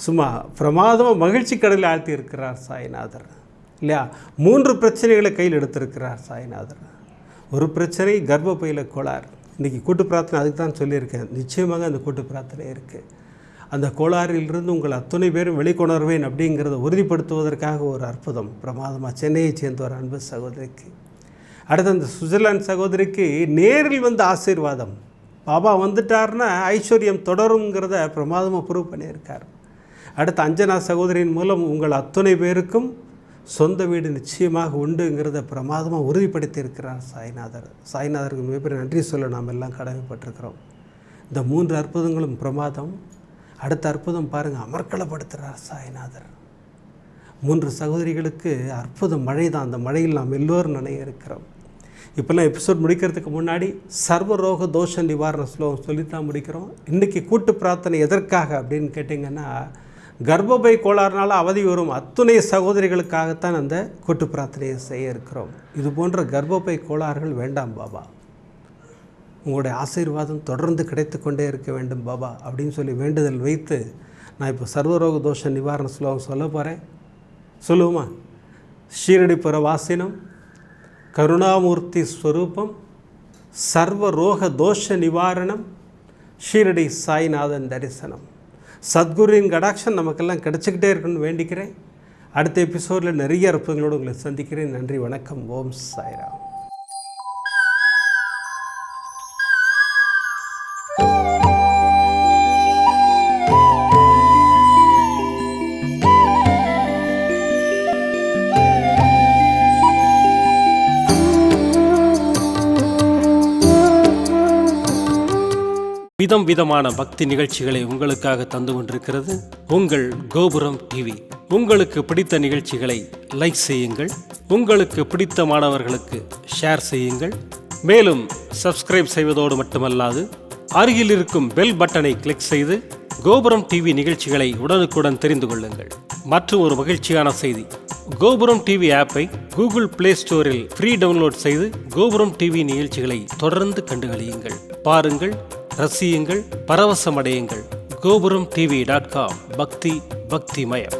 சும்மா பிரமாதமாக மகிழ்ச்சி கடலில் ஆழ்த்தி இருக்கிறார் சாய்நாதர் இல்லையா. 3 பிரச்சனைகளை கையில் எடுத்திருக்கிறார் சாய்நாதர். ஒரு பிரச்சனை கர்ப்பப்பையில் கோளாறு. இன்றைக்கி கூட்டு பிரார்த்தனை அதுக்கு தான் சொல்லியிருக்கேன். நிச்சயமாக அந்த கூட்டு பிரார்த்தனை இருக்குது. அந்த கோளாறிலிருந்து உங்கள் அத்துணை பேரும் வெளிக்கொணர்வேன் அப்படிங்கிறத உறுதிப்படுத்துவதற்காக ஒரு அற்புதம் பிரமாதமாக சென்னையை சேர்ந்த ஒரு அன்பு சகோதரிக்கு. அடுத்து அந்த சுவிட்சர்லாந்து சகோதரிக்கு நேரில் வந்து ஆசீர்வாதம். பாபா வந்துட்டார்னா ஐஸ்வர்யம் தொடருங்கிறத பிரமாதமாக ப்ரூவ் பண்ணியிருக்கார். அடுத்து அஞ்சனா சகோதரியின் மூலம் உங்கள் அத்துணை பேருக்கும் சொந்த வீடு நிச்சயமாக உண்டுங்கிறத பிரமாதமாக உறுதிப்படுத்தி இருக்கிறார் சாய்நாதர். சாய்நாதருக்கு மிகப்பெரிய நன்றி சொல்ல நாம் எல்லாம் கடமைப்பட்டிருக்கிறோம். இந்த 3 அற்புதங்களும் பிரமாதம். அடுத்த அற்புதம் பாருங்கள், அமர்க்களப்படுத்துகிறார் சாய்நாதர். 3 சகோதரிகளுக்கு அற்புத மழை தான். அந்த மழையில் நாம் எல்லோரும் நனைய இருக்கிறோம். இப்போல்லாம் எபிசோட் முடிக்கிறதுக்கு முன்னாடி சர்வரோக தோஷ நிவாரண ஸ்லோகம் சொல்லித்தான் முடிக்கிறோம். இன்றைக்கி கூட்டு பிரார்த்தனை எதற்காக அப்படின்னு கேட்டிங்கன்னா, கர்ப்பப்பை கோளாறுனால அவதி வரும் அத்துணை சகோதரிகளுக்காகத்தான் அந்த கூட்டு பிரார்த்தனையை செய்ய இருக்கிறோம். இது போன்ற கர்ப்பப்பை கோளாறுகள் வேண்டாம் பாபா, உங்களுடைய ஆசீர்வாதம் தொடர்ந்து கிடைத்து கொண்டே இருக்க வேண்டும் பாபா அப்படின்னு சொல்லி வேண்டுதல் வைத்து நான் இப்போ சர்வரோக தோஷ நிவாரண ஸ்லோகம் சொல்ல போகிறேன். சொல்லுவோமா? ஷீரடிபுர வாசினம் கருணாமூர்த்தி ஸ்வரூபம் சர்வரோக தோஷ நிவாரணம் ஷீரடி சாய்நாதன் தரிசனம். சத்குருவின் கடாட்சம் நமக்கெல்லாம் கிடச்சிக்கிட்டே இருக்குன்னு வேண்டிக்கிறேன். அடுத்த எபிசோடில் நிறைய அற்புதங்களோடு உங்களை சந்திக்கிறேன். நன்றி, வணக்கம். ஓம் சாய்ராம். விதம் விதமான பக்தி நிகழ்ச்சிகளை உங்களுக்காக தந்து கொண்டிருக்கிறது உங்கள் கோபுரம் டிவி. உங்களுக்கு பிடித்த நிகழ்ச்சிகளை லைக் செய்யுங்கள், உங்களுக்கு பிடித்த மாணவர்களுக்கு ஷேர் செய்யுங்கள். மேலும் சப்ஸ்கிரைப் செய்வதோடு மட்டுமல்லாது அருகில் இருக்கும் பெல் பட்டனை கிளிக் செய்து கோபுரம் டிவி நிகழ்ச்சிகளை உடனுக்குடன் தெரிந்து கொள்ளுங்கள். மற்றும் ஒரு மகிழ்ச்சியான செய்தி, கோபுரம் டிவி ஆப்பை கூகுள் பிளே ஸ்டோரில் ஃப்ரீ டவுன்லோட் செய்து கோபுரம் டிவி நிகழ்ச்சிகளை தொடர்ந்து கண்டுகளியுங்கள், பாருங்கள், ரசியுங்கள், பரவசமடையுங்கள். gopuramtv.com. பக்தி பக்திமயம்.